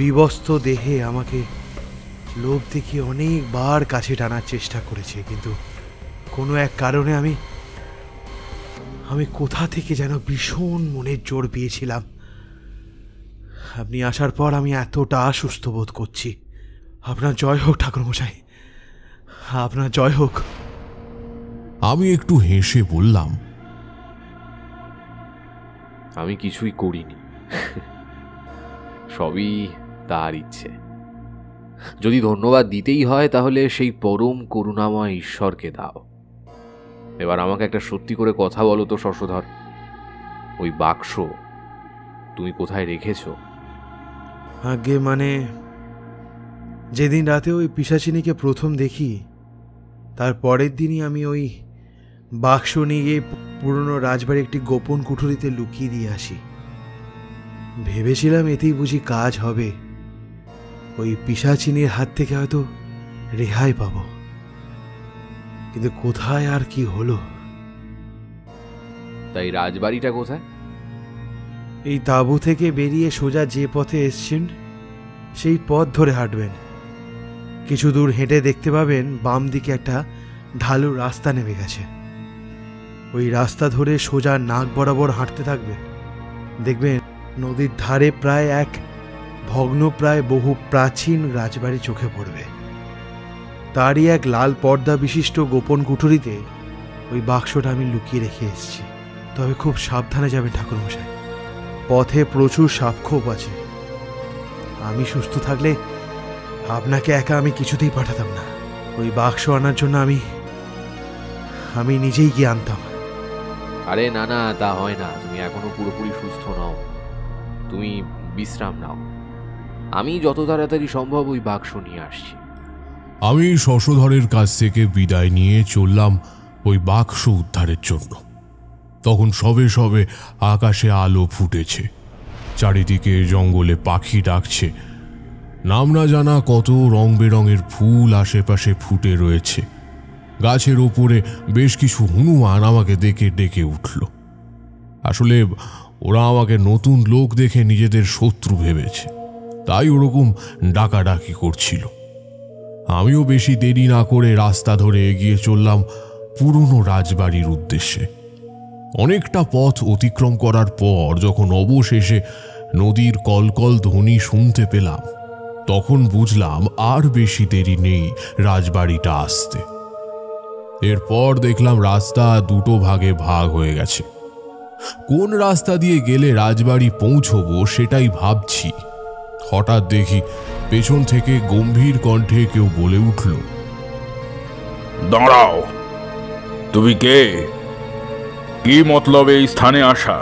বিবস্ত্র দেহে আমাকে লোভ দেখিয়ে অনেকবার কাছে টানার চেষ্টা করেছে, কিন্তু কোনো এক কারণে আমি কোথা থেকে যেন ভীষণ মনের জোর পেয়েছিলাম। আপনি আসার পর আমি এতটা সুস্থ বোধ করছি। আপনার জয় হোক ঠাকুরমশাই, আপনার জয় হোক। আমি একটু হেসে বললাম, আমি কিছুই করিনি, সবই তার ইচ্ছে। যদি ধন্যবাদ দিতেই হয় তাহলে সেই পরম করুণাময় ঈশ্বরকে দাও। এবার আমাকে একটা সত্যি করে কথা বলো তো শশধর, ওই বাক্স তুমি কোথায় রেখেছ? আগে মানে যেদিন রাতে ওই পিশাচিনীকে প্রথম দেখি, তার পরের দিনই আমি ওই বাক্স নিয়ে গিয়ে পুরনো রাজবাড়ি একটি গোপন কুঠুরিতে লুকিয়ে দিয়ে আসি। ভেবেছিলাম এতেই বুঝি কাজ হবে, ওই পিশাচিনীর হাত থেকে হয়তো রেহাই পাব। কিন্তু কোথায় আর কি হলো? তাই রাজবাড়িটা কোথায়? এই তাঁবু থেকে বেরিয়ে সোজা যে পথে এসছেন সেই পথ ধরে হাঁটবেন। কিছু দূর হেঁটে দেখতে পাবেন বাম দিকে একটা ঢালু রাস্তা নেমে গেছে। ওই রাস্তা ধরে সোজা নাক বরাবর হাঁটতে থাকবে, দেখবেন নদীর ধারে প্রায় এক ভগ্নপ্রায় বহু প্রাচীন রাজবাড়ি চোখে পড়বে। তারই এক লাল পর্দা বিশিষ্ট গোপন কুঠুরিতে ওই বাক্সটা আমি লুকিয়ে রেখে এসেছি। তবে খুব সাবধানে যাবেন ঠাকুরমশাই, পথে প্রচুর সাপখোপ আছে। আমি সুস্থ থাকলে আপনাকে একা আমি কিছুতেই পাঠাতাম না। ওই বাক্স আনার জন্য আমি নিজেই গিয়ে আনতাম। আরে না না, তা হয় না, তুমি এখনো পুরোপুরি সুস্থ নও, তুমি বিশ্রাম নাও। আমি যত তাড়াতাড়ি সম্ভব ওই বাক্স নিয়ে আসছি। আমি শশধরের কাছ থেকে বিদায় নিয়ে চললাম ওই বাক্স উদ্ধারের জন্য। তখন সবে সবে আকাশে আলো ফুটেছে, চারিদিকে জঙ্গলে পাখি ডাকছে, নাম না জানা কত রং বেরঙের ফুল আশেপাশে ফুটে রয়েছে। গাছের ওপরে বেশ কিছু হনুমান আমাকে দেখে ডেকে উঠল। আসলে ওরা আমাকে নতুন লোক দেখে নিজেদের শত্রু ভেবেছে, তাই ওরকম ডাকাডাকি করছিল। আমিও বেশি দেরি না করে রাস্তা ধরে এগিয়ে চললাম পুরনো রাজবাড়ির উদ্দেশ্যে। অনেকটা পথ অতিক্রম করার পর যখন অবশেষে নদীর কলকল ধ্বনি শুনতে পেলাম, তখন বুঝলাম আর বেশি দেরি নেই রাজবাড়িটা আসতে। এরপর দেখলাম রাস্তা দুটো ভাগে ভাগ হয়ে গেছে। কোন রাস্তা দিয়ে গেলে রাজবাড়ি পৌঁছবো সেটাই ভাবছি, হঠাৎ দেখি পেছন থেকে গম্ভীর কণ্ঠে কেউ বলে উঠল, দাঁড়াও, তুমি কে? কি মতলব এই স্থানে আসা?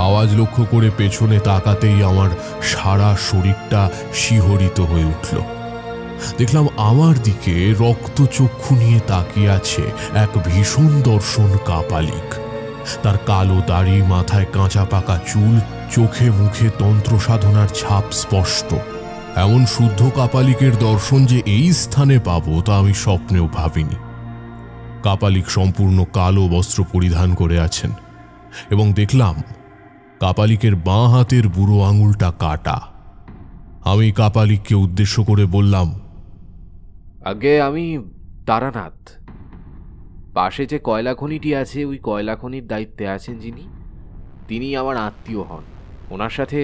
আওয়াজ লক্ষ্য করে পেছনে তাকাতেই আমার সারা শরীরটা শিহরিত হয়ে উঠল। দেখলাম আমার দিকে রক্তচক্ষু নিয়ে তাকিয়ে আছে এক ভীষণ দর্শন কাপালিক। তার কালো দাড়ি, মাথায় কাঁচা পাকা চুল, চোখে মুখে তন্ত্র সাধনার ছাপ স্পষ্ট। এমন শুদ্ধ কাপালিকের দর্শন যে এই স্থানে পাবো তা আমি স্বপ্নেও ভাবিনি। কাপালিক সম্পূর্ণ কালো বস্ত্র পরিধান করে আছেন এবং দেখলাম কাপালিকের বাঁ হাতের বুড়ো আঙুলটা কাটা। আমি কাপালিককে উদ্দেশ্য করে বললাম, আগে আমি তারানাথ। পাশে যে কয়লা খনিটি আছে ওই কয়লা খনির দায়িত্বে আছেন যিনি, তিনি আমার আত্মীয় হন। ওনার সাথে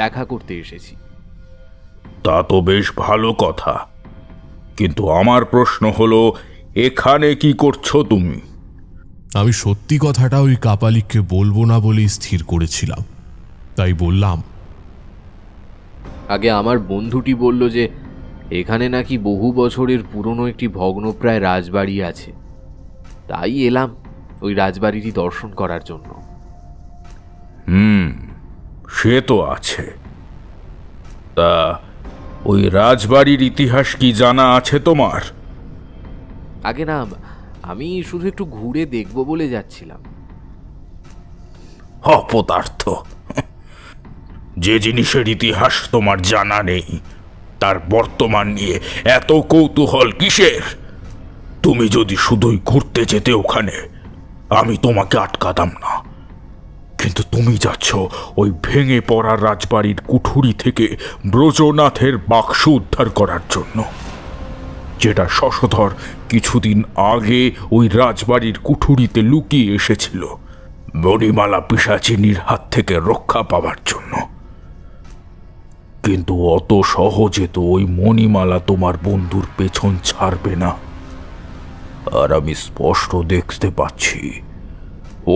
দেখা করতে এসেছি। তা তো বেশ ভালো কথা, কিন্তু আমার প্রশ্ন হলো, এখানে কি করছো তুমি? আমি সত্যি কথাটা ওই কাপালিককে বলবো না বলেই স্থির করেছিলাম, তাই বললাম, আগে আমার বন্ধুটি বলল যে এখানে নাকি বহু বছরের পুরনো একটি ভগ্নপ্রায় রাজবাড়ি আছে, তাই এলাম ওই রাজবাড়িটি দর্শন করার জন্য। সে তো আছে। তা ওই রাজবাড়ির ইতিহাস কি জানা আছে তোমার? আগে না, আমি শুধু একটু ঘুরে দেখব বলে যাচ্ছিলাম। অপদার্থ! যে জিনিসের ইতিহাস তোমার জানা নেই তার বর্তমান নিয়ে এত কৌতূহল কিসের? তুমি যদি শুধুই ঘুরতে যেতে ওখানে, আমি তোমাকে আটকাতাম না, কিন্তু তুমি যাচ্ছ ওই ভেঙে পড়া রাজবাড়ির কুঠুরি থেকে ব্রজনাথের বাক্স উদ্ধার করার জন্য, যেটা শশধর কিছুদিন আগে ওই রাজবাড়ির কুঠুরিতে লুকিয়ে এসেছিল মণিমালা পিশাচিনীর হাত থেকে রক্ষা পাওয়ার জন্য। কিন্তু অত সহজে তো ওই মণিমালা তোমার বন্ধুর পেছন ছাড়বে না। আর আমি স্পষ্ট দেখতে পাচ্ছি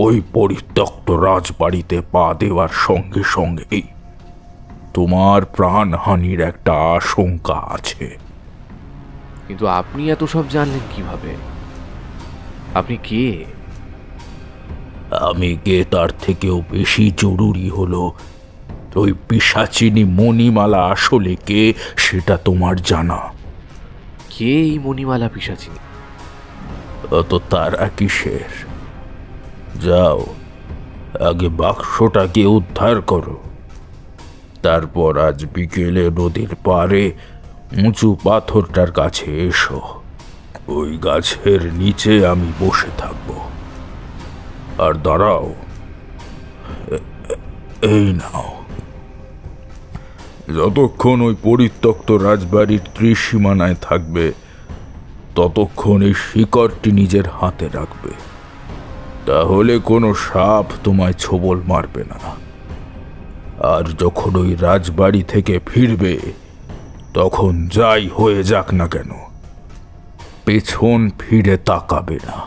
ওই পরিত্যক্ত রাজবাড়িতে পা দেওয়ার সঙ্গে সঙ্গেই তোমার প্রাণহানির একটা আশঙ্কা আছে। কিন্তু আপনি এত সব জানলেন কিভাবে? আপনি কে? আমি কে তার থেকেও বেশি জরুরি হলো ওই পিশাচিনী মণিমালা আসলে কে সেটা তোমার জানা। কে এই মণিমালা পিশাচিনী? অত তারা কিসের? যাও, আগে বাক্সটাকে উদ্ধার করো, তারপর আজ বিকেলে নদীর পাড়ে উঁচু পাথরটার কাছে এসো। ওই গাছের নিচে আমি বসে থাকব। আর দাঁড়াও, এই নাও। যতক্ষণ ওই পরিত্যক্ত রাজবাড়ির ত্রিসীমানায় থাকবে ততক্ষণ এই শিকড়টি নিজের হাতে রাখবে, তাহলে কোনো সাপ তোমায় ছোবল মারবে না। আর যখন ওই রাজবাড়ি থেকে ফিরবে তখন যাই হয়ে যাক না কেন পেছন ফিরে তাকাবে না।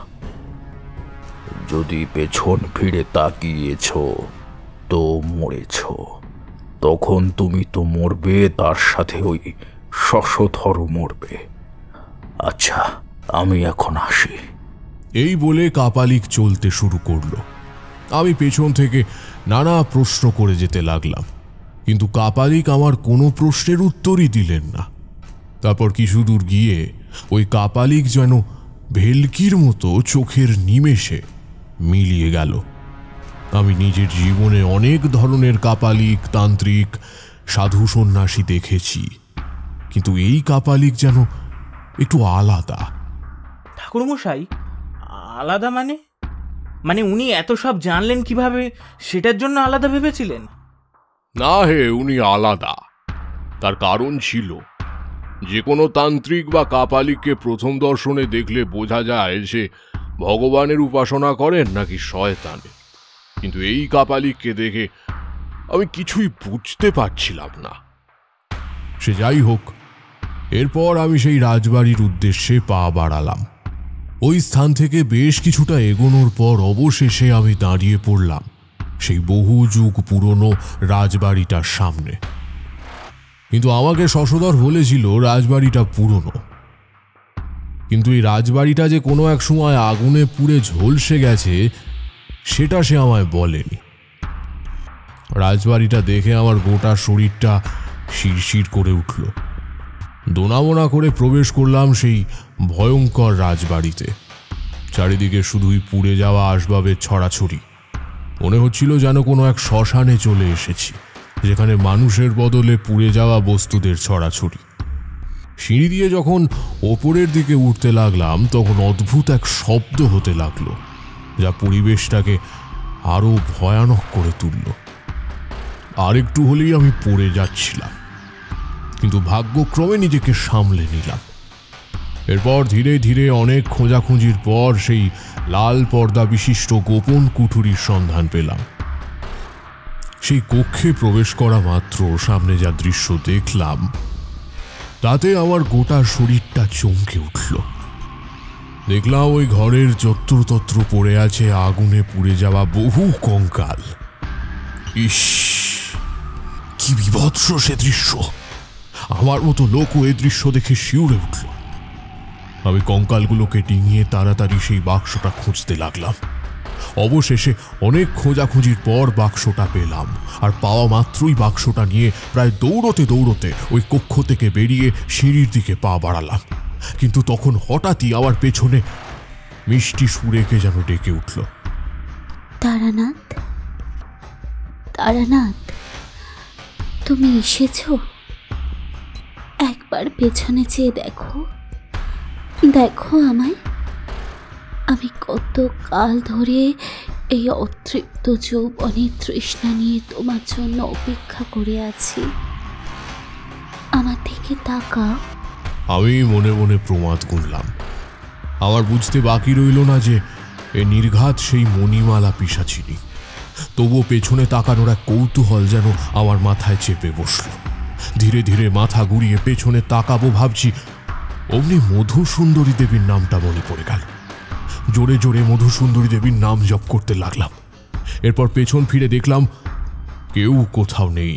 যদি পেছন ফিরে তাকিয়েছ তো মরেছ, তখন তুমি তো মরবে, তার সাথে ওই শশধরও মরবে। আচ্ছা, আমি এখন আসি। এই বলে কাপালিক চলতে শুরু করলো। আমি পেছন থেকে নানা প্রশ্ন করে যেতে লাগলাম, কিন্তু কাপালিক আমার কোনো প্রশ্নের উত্তরই দিলেন না। তারপর কিছু দূর গিয়ে ওই কাপালিক যেন ভেলকির মতো চোখের নিমেষে মিলিয়ে গেল। আমি নিজের জীবনে অনেক ধরনের কাপালিক, তান্ত্রিক, সাধু সন্ন্যাসী দেখেছি, কিন্তু এই কাপালিক যেন একটু আলাদা। ঠাকুরমশাই, আলাদা মানে উনি এত সব জানলেন কিভাবে? সেটার জন্য আলাদা ভেবেছিলেন? না হে, উনি আলাদা। তার কারণ ছিল, যে কোনো তান্ত্রিক বা কাপালিককে প্রথম দর্শনে দেখলে বোঝা যায় সে ভগবানের উপাসনা করেন নাকি শয়তানের। কিন্তু এই কাপালিককে দেখে আমি কিছুই বুঝতে পারছিলাম না। সে যাই হোক, এরপর আমি সেই রাজবাড়ির উদ্দেশ্যে পা বাড়ালাম। ওই স্থান থেকে বেশ কিছুটা এগোনোর পর অবশেষে আমি দাঁড়িয়ে পড়লাম সেই বহু যুগ পুরনো রাজবাড়িটার সামনে। কিন্তু আমাকে শশধর বলেছিল রাজবাড়িটা পুরনো, কিন্তু এই রাজবাড়িটা যে কোনো এক সময় আগুনে পুড়ে ঝলসে গেছে সেটা সে আমায় বলেনি। রাজবাড়িটা দেখে আমার গোটা শরীরটা শিরশির করে উঠল। দোনামোনা করে প্রবেশ করলাম সেই ভয়ঙ্কর রাজবাড়িতে। চারিদিকে শুধুই পুড়ে যাওয়া আসবাবের ছড়াছড়ি। মনে হচ্ছিল যেন কোনো এক শ্মশানে চলে এসেছি, যেখানে মানুষের বদলে পুড়ে যাওয়া বস্তুদের ছড়াছড়ি। সিঁড়ি দিয়ে যখন ওপরের দিকে উঠতে লাগলাম তখন অদ্ভুত এক শব্দ হতে লাগলো, যা পরিবেশটাকে আরো ভয়ানক করে তুলল। আর একটু হলেই আমি পড়ে যাচ্ছিলাম, কিন্তু ভাগ্যক্রমে নিজেকে সামলে নিলাম। এরপর ধীরে ধীরে অনেক খোঁজাখুঁজির পর সেই লাল পর্দা বিশিষ্ট গোপন কুঠুরির সন্ধান পেলাম। সেই কক্ষে প্রবেশ করা মাত্র সামনে যা দৃশ্য দেখলাম তাতে আমার গোটা শরীরটা চমকে উঠল। দেখলাম ওই ঘরের যত্রতত্র পড়ে আছে আগুনে পুড়ে যাওয়া বহু কঙ্কাল। ইস, কি বিভৎস সে দৃশ্য! আমার মতো লোকও এই দৃশ্য দেখে শিউরে উঠল। আমি কঙ্কালগুলোকে ডিঙিয়ে তাড়াতাড়ি সেই বাক্সটা খুঁজতে লাগলাম। অবশেষে অনেক খোঁজাখুঁজির পর বাক্সটা পেলাম, আর পাওয়া মাত্রই বাক্সটা নিয়ে প্রায় দৌড়তে দৌড়তে ওই কক্ষ থেকে বেরিয়ে সিঁড়ির দিকে পা বাড়ালাম। কিন্তু তখন হঠাৎই আমার পেছনে মিষ্টি সুরে কে যেন ডেকে উঠল, তারানাথ, তারানাথ, তুমি এসেছো? একবার পেছনে চেয়ে দেখো, দেখো আমায়। আমি কত কাল ধরে এই অতৃপ্ত যৌবনের তৃষ্ণা নিয়ে তোমার জন্য অপেক্ষা করে আছি। আমার দিকে তাকা। আমি মনে মনে প্রমাদ গুনলাম। আমার বুঝতে বাকি রইল না যে এ নির্ঘাত সেই মণিমালা পিশাচিনী। তবুও পেছনে তাকানোর এক কৌতূহল যেন আমার মাথায় চেপে বসল। ধীরে ধীরে মাথা ঘুরিয়ে পেছনে তাকাবো ভাবছি, অমনি মধুসুন্দরী দেবীর নামটা মনে পড়ে গেল। জোরে জোরে মধুসুন্দরী দেবীর নাম জপ করতে লাগলাম। এরপর পেছন ফিরে দেখলাম কেউ কোথাও নেই।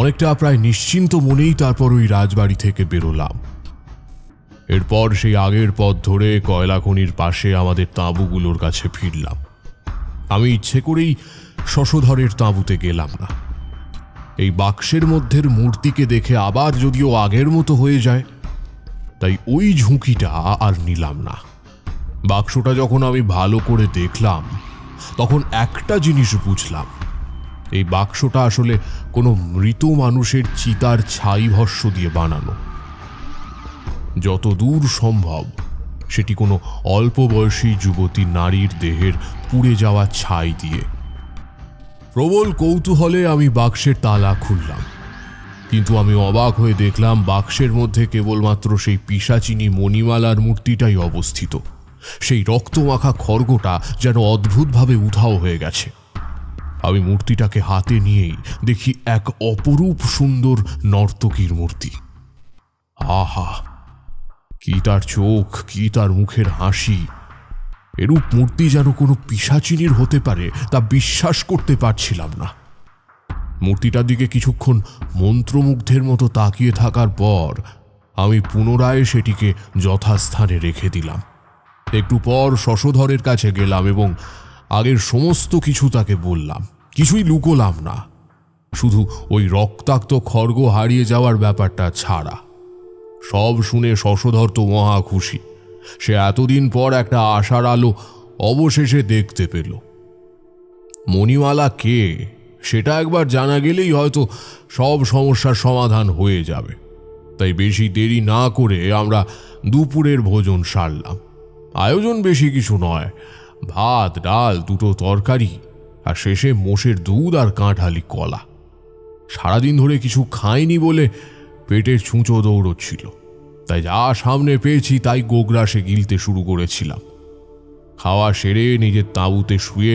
অনেকটা প্রায় নিশ্চিন্ত মনেই তারপর ওই রাজবাড়ি থেকে বেরোলাম। এরপর সেই আগের পথ ধরে কয়লা খনির পাশে আমাদের তাঁবুগুলোর কাছে ফিরলাম। আমি ইচ্ছে করেই শশধরের তাঁবুতে গেলাম না। এই বাক্সের মধ্যের মূর্তিকে দেখে আবার যদিও আগের মতো হয়ে যায়, তাই ওই ঝুঁকিটা আর নিলাম না। বাক্সটা যখন আমি ভালো করে দেখলাম তখন একটা জিনিস বুঝলাম, এই বাক্সটা আসলে কোনো মৃত মানুষের চিতার ছাই ভস্য দিয়ে বানানো। যত দূর সম্ভব সেটি কোনো অল্প বয়সী যুবতী নারীর দেহের পুড়ে যাওয়া ছাই দিয়ে। প্রবল কৌতূহলে আমি বাক্সের তালা খুললাম, কিন্তু আমি অবাক হয়ে দেখলাম বাক্সের মধ্যে কেবলমাত্র সেই পিশাচিনী মণিমালার মূর্তিটাই অবস্থিত। সেই রক্তমাখা খড়গটা যেন অদ্ভুতভাবে উধাও হয়ে গেছে। আমি মূর্তিটাকে হাতে নিয়েই দেখি এক অপরূপ সুন্দর নর্তকীর মূর্তি। আহা, কি তার চোখ, কি তার মুখের হাসি! এরূপ মূর্তি যেন কোনো পিশাচিনীর হতে পারে তা বিশ্বাস করতে পারছিলাম না। মূর্তিটার দিকে কিছুক্ষণ মন্ত্রমুগ্ধের মতো তাকিয়ে থাকার পর আমি পুনরায় সেটিকে যথাস্থানে রেখে দিলাম। একটু পর শশধরের কাছে গেলাম এবং আগের সমস্ত কিছু তাকে বললাম। কিছুই লুকোলাম না, শুধু ওই রক্তাক্ত খড়গ হারিয়ে যাওয়ার ব্যাপারটা ছাড়া। সব শুনে শশধর তো মহা খুশি। সে এতদিন পর একটা আশার আলো অবশেষে দেখতে পেল। মণিমালা কে সেটা একবার জানা গেলেই হয়তো সব সমস্যার সমাধান হয়ে যাবে। তাই বেশি দেরি না করে আমরা দুপুরের ভোজন সারলাম। আয়োজন বেশি কিছু নয়, ভাত, ডাল, দুটো তরকারি, আর শেষে মোষের দুধ আর কাঁঠালি কলা। সারাদিন ধরে কিছু খাইনি বলে পেটের ছুঁচো দৌড়চ্ছিল, তাই যা সামনে পেয়েছি তাই গোগ্রাসে গিলতে শুরু করেছিলাম। খাওয়া সেরে নিজের তাঁবুতে শুয়ে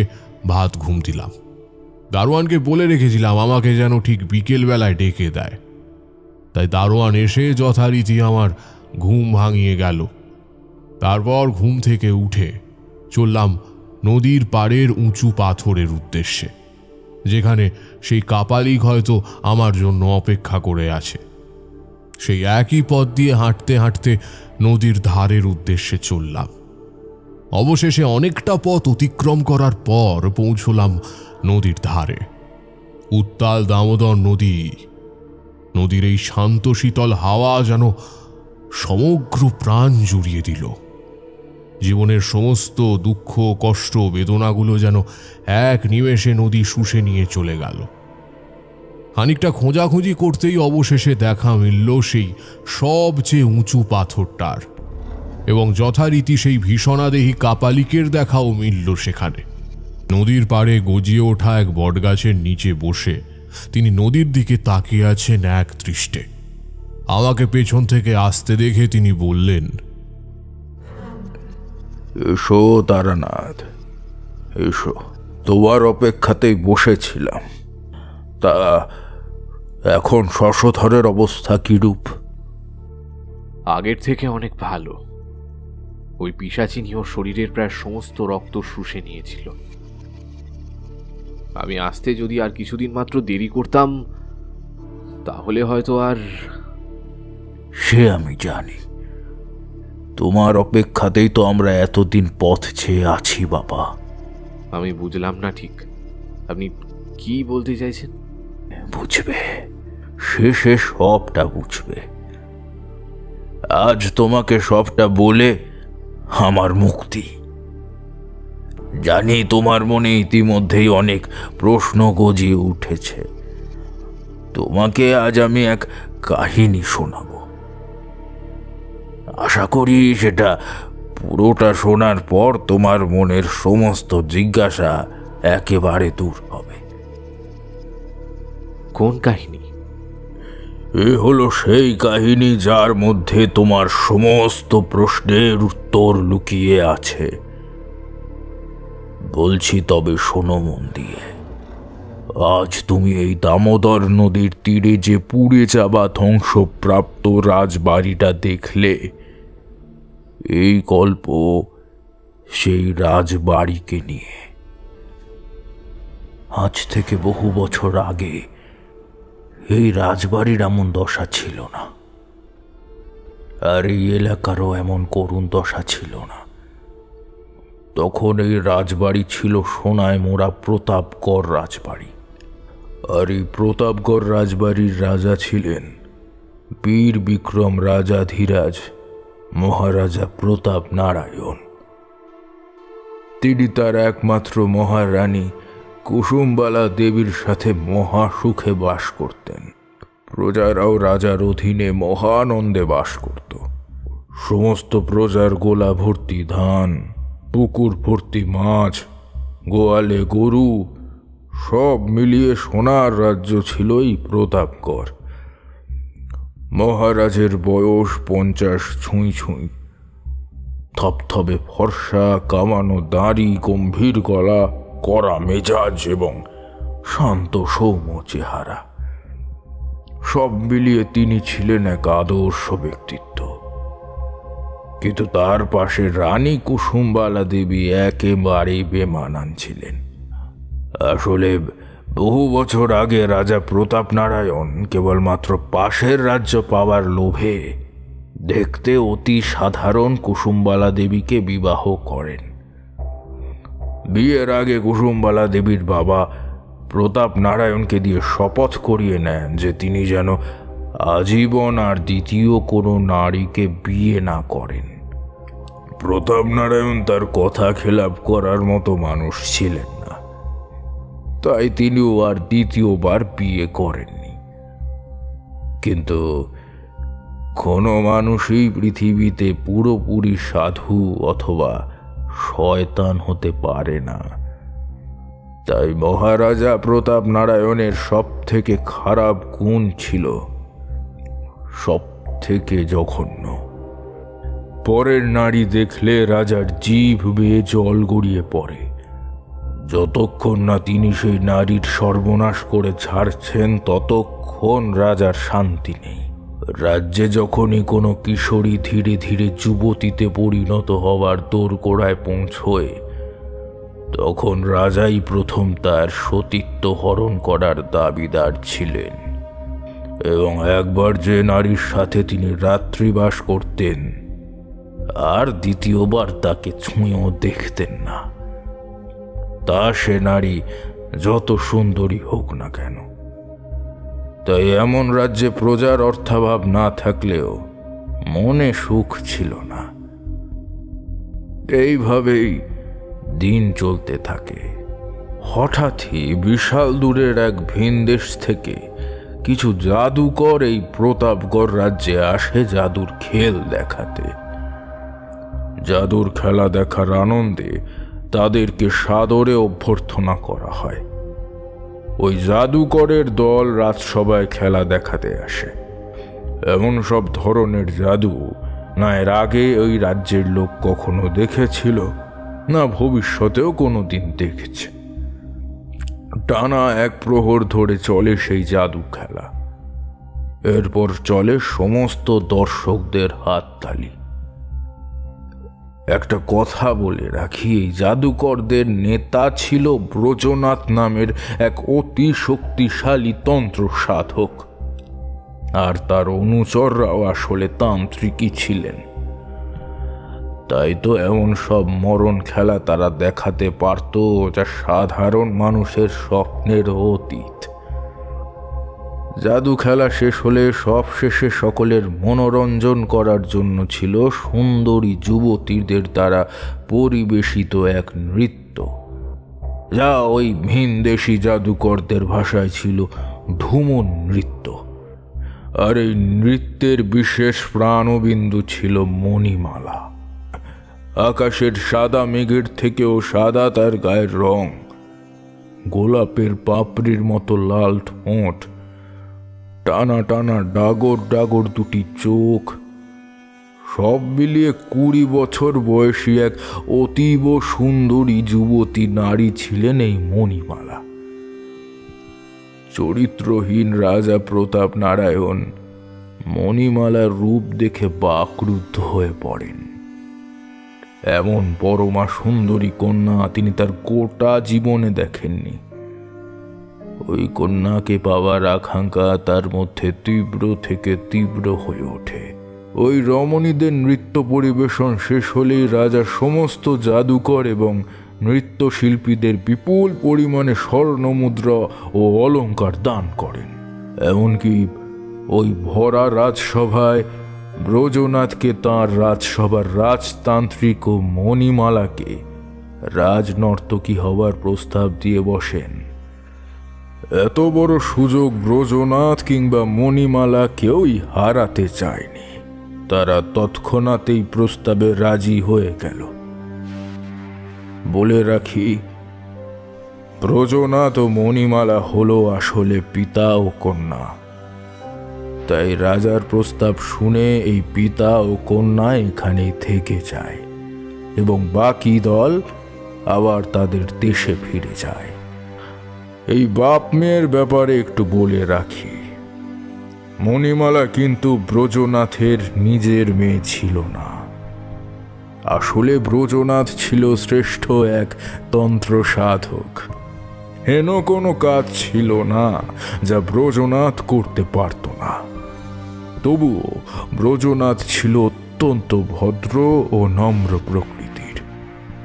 ভাত ঘুম দিলাম। দারোয়ানকে বলে রেখেছিলাম আমাকে যেন ঠিক বিকেলবেলায় ডেকে দেয়, তাই দারোয়ান এসে যথারীতি আমার ঘুম ভাঙিয়ে গেল। তারপর ঘুম থেকে উঠে চললাম নদীর পাড়ের উঁচু পাথরের উদ্দেশ্যে, যেখানে সেই কাপালিক হয়তো আমার জন্য অপেক্ষা করে আছে। সেই একই পথ দিয়ে হাঁটতে হাঁটতে নদীর ধারের উদ্দেশ্যে চললাম। অবশেষে অনেকটা পথ অতিক্রম করার পর পৌঁছলাম নদীর ধারে। উত্তাল দামোদর নদী। নদীর এই শান্ত শীতল হাওয়া যেন সমগ্র প্রাণ জুড়িয়ে দিল। জীবনের সমস্ত দুঃখ, কষ্ট, বেদনাগুলো যেন এক নিমেষে নদী শুষে নিয়ে চলে গেল। খানিকটা খোঁজাখুঁজি করতেই অবশেষে দেখা মিলল সেই সবচেয়ে উঁচু পাথরটার, এবং যথারীতি সেই ভীষণাদেহী কাপালিকের দেখাও মিলল সেখানে। নদীর পাড়ে গজিয়ে ওঠা এক বটগাছের নিচে বসে তিনি নদীর দিকে তাকিয়ে আছেন এক দৃষ্টে। আমাকে পেছন থেকে আসতে দেখে তিনি বললেন, এসো তারানাথ, এসো, তোমার অপেক্ষাতেই বসেছিলাম। তা এখন শশধরের অবস্থা কিরূপ? আগের থেকে অনেক ভালো। ওই পিশাচিনী ওর শরীরের প্রায় সমস্ত রক্ত শুষে নিয়েছিল। আমি আসতে যদি আর কিছুদিন মাত্র দেরি করতাম তাহলে হয়তো আর। সে আমি জানি, তোমার অপেক্ষাতেই তো আমরা এতদিন পথ চেয়ে আছি বাবা। আমি বুঝলাম না ঠিক, আপনি কি বলতে চাইছেন? বুঝবে, শেষে সবটা বুঝবে। আজ তোমাকে সবটা বলে আমার মুক্তি। জানি তোমার মনে ইতিমধ্যেই অনেক প্রশ্ন গজিয়ে উঠেছে। তোমাকে আজ আমি এক কাহিনী শোনাব। আশা করি সেটা পুরোটা শোনার পর তোমার মনের সমস্ত জিজ্ঞাসা একেবারে দূর হবে। কোন কাহিনী? এ হলো সেই কাহিনী যার মধ্যে তোমার সমস্ত প্রশ্নের উত্তর লুকিয়ে আছে। বলছি, তবে শোনো মন দিয়ে। আজ তুমি এই দামোদর নদীর তীরে যে পুড়ে যাওয়া ধ্বংসপ্রাপ্ত রাজবাড়িটা দেখলে, এই গল্প সেই রাজবাড়িকে নিয়ে। আজ থেকে বহু বছর আগে এই রাজবাড়ির এমন দশা ছিল না, আর এই এলাকারও এমন করুণ দশা ছিল না। তখন এই রাজবাড়ি ছিল সোনায় মোড়া প্রতাপগড় রাজবাড়ি। আর এই প্রতাপগড় রাজবাড়ির রাজা ছিলেন বীর বিক্রম রাজাধিরাজ মহারাজা প্রতাপ নারায়ণ। তিনি তার একমাত্র মহারানী কুসুমবালা দেবীর সাথে মহা সুখে বাস করতেন। প্রজারাও রাজার অধীনে মহানন্দে বাস করত। সমস্ত প্রজার গোলা ভর্তি ধান, পুকুর ভর্তি মাছ, গোয়ালে গরু, সব মিলিয়ে সোনার রাজ্য ছিল এই প্রতাপগড়। মহারাজের বয়স 50 ছুঁই ছুঁই। থপথপে ফর্সা, কামানো দাড়ি, গম্ভীর গলা, কড়া মেজাজ এবং শান্ত সৌম্য চেহারা, সব মিলিয়ে তিনি ছিলেন এক আদর্শ ব্যক্তিত্ব। কিন্তু তার পাশে রানী কুসুমবালা দেবী একেবারেই বেমানান ছিলেন। আসলে বহু বছর আগে রাজা প্রতাপ নারায়ণ কেবলমাত্র পাশের রাজ্য পাওয়ার লোভে দেখতে অতি সাধারণ কুসুমবালা দেবীকে বিবাহ করেন। বিয়ের আগে কুসুমবালা দেবীর বাবা প্রতাপ নারায়ণকে দিয়ে শপথ করিয়ে নেন যে তিনি যেন আজীবন আর দ্বিতীয় কোনো নারীকে বিয়ে না করেন। প্রতাপ নারায়ণ তার কথা খেলাপ করার মতো মানুষ ছিলেন না, তাই তিনিও আর দ্বিতীয়বার বিয়ে করেননি। কিন্তু কোনো মানুষই পৃথিবীতে পুরোপুরি সাধু অথবা শয়তান হতে পারে না। তাই মহারাজা প্রতাপ নারায়ণের সব থেকে খারাপ গুণ ছিল সব থেকে জঘন্য। পরের নারী দেখলে রাজার জিভ বেয়ে জল গড়িয়ে পড়ে। যতক্ষণ না তিনি সেই নারীর সর্বনাশ করে ছাড়ছেন ততক্ষণ রাজার শান্তি নেই। রাজ্যে যখনই কোনো কিশোরী ধীরে ধীরে যুবতীতে পরিণত হওয়ার দোরগোড়ায় পৌঁছয়, তখন রাজাই প্রথম তার সতীত্ব হরণ করার দাবিদার ছিলেন। এবং একবার যে নারীর সাথে তিনি রাত্রিবাস করতেন, আর দ্বিতীয়বার তাকে ছুঁয়েও দেখতেন না, তা সে নারী যত সুন্দরী হোক না কেন। তাই এমন রাজ্যে প্রজার অর্থাভাব না থাকলেও মনে সুখ ছিল না। এইভাবেই দিন চলতে থাকে। হঠাৎই বিশাল দূরের এক ভিনদেশ থেকে কিছু জাদুকর এই প্রতাপগড় রাজ্যে আসে জাদুর খেল দেখাতে। জাদুর খেলা দেখার আনন্দে তাদেরকে সাদরে অভ্যর্থনা করা হয়। ওই জাদুকরের দল রাজসভায় খেলা দেখাতে আসে। এমন সব ধরনের জাদু না এর আগে ওই রাজ্যের লোক কখনো দেখেছিল, না ভবিষ্যতেও কোনোদিন দেখেছে। টানা 1 প্রহর ধরে চলে সেই জাদু খেলা। এরপর চলে সমস্ত দর্শকদের হাততালি। একটা কথা বলে রাখি, এই জাদুকরদের নেতা ছিল ব্রজনাথ নামের এক অতি শক্তিশালী তন্ত্র সাধক, আর তার অনুচররাও আসলে তান্ত্রিকই ছিলেন। তাই তো এমন সব মরণ খেলা তারা দেখাতে পারত যা সাধারণ মানুষের স্বপ্নের অতীত। জাদু খেলা শেষ হলে সব শেষে সকলের মনোরঞ্জন করার জন্য ছিল সুন্দরী যুবতীদের দ্বারা পরিবেশিত এক নৃত্য, যা ওই ভিনদেশি জাদুকরদের ভাষায় ছিল ঢুমুর নৃত্য। আর এই নৃত্যের বিশেষ প্রাণবিন্দু ছিল মণিমালা। আকাশের সাদা মেঘের থেকেও সাদা তার গায়ের রং, গোলাপের পাপড়ির মতো লাল ঠোঁট, টানা টানা ডাগর ডাগর দুটি চোখ, সব মিলিয়ে 20 বছর বয়সী এক অতীব সুন্দরী যুবতী নারী ছিলেন এই মণিমালা। চরিত্রহীন রাজা প্রতাপ নারায়ণ মণিমালার রূপ দেখে বাকরুদ্ধ হয়ে পড়েন। এমন পরমা সুন্দরী কন্যা তিনি তার গোটা জীবনে দেখেননি। ওই কন্যাকে পাওয়ার আকাঙ্ক্ষা তার মধ্যে তীব্র থেকে তীব্র হয়ে ওঠে। ওই রমণীদের নৃত্য পরিবেশন শেষ হলেই রাজা সমস্ত জাদুকর এবং নৃত্যশিল্পীদের বিপুল পরিমাণে স্বর্ণমুদ্রা ও অলঙ্কার দান করেন। এমনকি ওই ভরা রাজসভায় ব্রজনাথকে তাঁর রাজসভার রাজতান্ত্রিক ও মণিমালাকে রাজনর্তকী হওয়ার প্রস্তাব দিয়ে বসেন। এত বড় সুযোগ ব্রজনাথ কিংবা মণিমালা কেউই হারাতে চায়নি। তারা তৎক্ষণাৎই প্রস্তাবে রাজি হয়ে গেল। বলে রাখি, ব্রজনাথ ও মণিমালা হলো আসলে পিতা ও কন্যা। তাই রাজার প্রস্তাব শুনে এই পিতা ও কন্যা এখানেই থেকে যায় এবং বাকি দল আবার তাদের দেশে ফিরে যায়। এই বাপ মেয়ের ব্যাপারে একটু বলে রাখি, মণিমালা কিন্তু ব্রজনাথের নিজের মেয়ে ছিল না। আসলে ব্রজনাথ ছিল শ্রেষ্ঠ এক তন্ত্র সাধক। হেন কোনো কাজ ছিল না যা ব্রজনাথ করতে পারত না। তবুও ব্রজনাথ ছিল অত্যন্ত ভদ্র ও নম্র প্রকৃতির।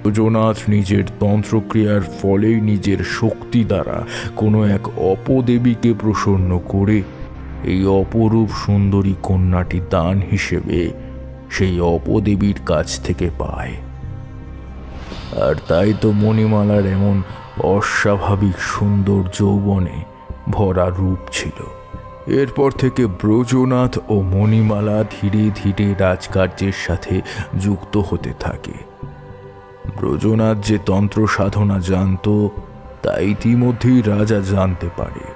ব্রজনাথ নিজের তন্ত্রক্রিয়ার ফলেই নিজের শক্তি দ্বারা কোনো এক অপদেবীকে প্রসন্ন করে এই অপরূপ সুন্দরী কন্যাটি দান হিসেবে সেই অপদেবীর কাছ থেকে পায়। আর তাই তো মণিমালার এমন অস্বাভাবিক সুন্দর যৌবনে ভরা রূপ ছিল। এরপর থেকে ব্রজনাথ ও মণিমালা ধীরে ধীরে রাজকার্যের সাথে যুক্ত হতে থাকে। ব্রজনাথ যে তন্ত্র সাধনা জানত তা ইতিমধ্যেই রাজা জানতে পারে।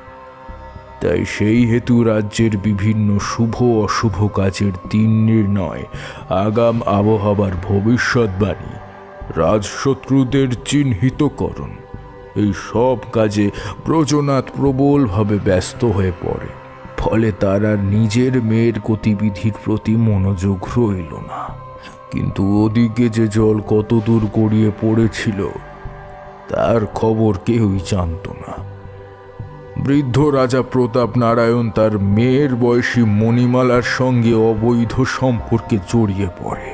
তাই সেই হেতু রাজ্যের বিভিন্ন শুভ অশুভ কাজের দিন নির্ণয়, আগাম আবহাওয়ার ভবিষ্যৎবাণী, রাজশত্রুদের চিহ্নিতকরণ, এই সব কাজে ব্রজনাথ প্রবলভাবে ব্যস্ত হয়ে পড়ে। ফলে তার আর নিজের মেয়ের গতিবিধির প্রতি মনোযোগ রইল না। কিন্তু ওদিকে যে জল কতদূর গড়িয়ে পড়েছিল তার খবর কেউই জানত না। বৃদ্ধ রাজা প্রতাপ নারায়ণ তার মেয়ের বয়সী মণিমালার সঙ্গে অবৈধ সম্পর্কে জড়িয়ে পড়ে।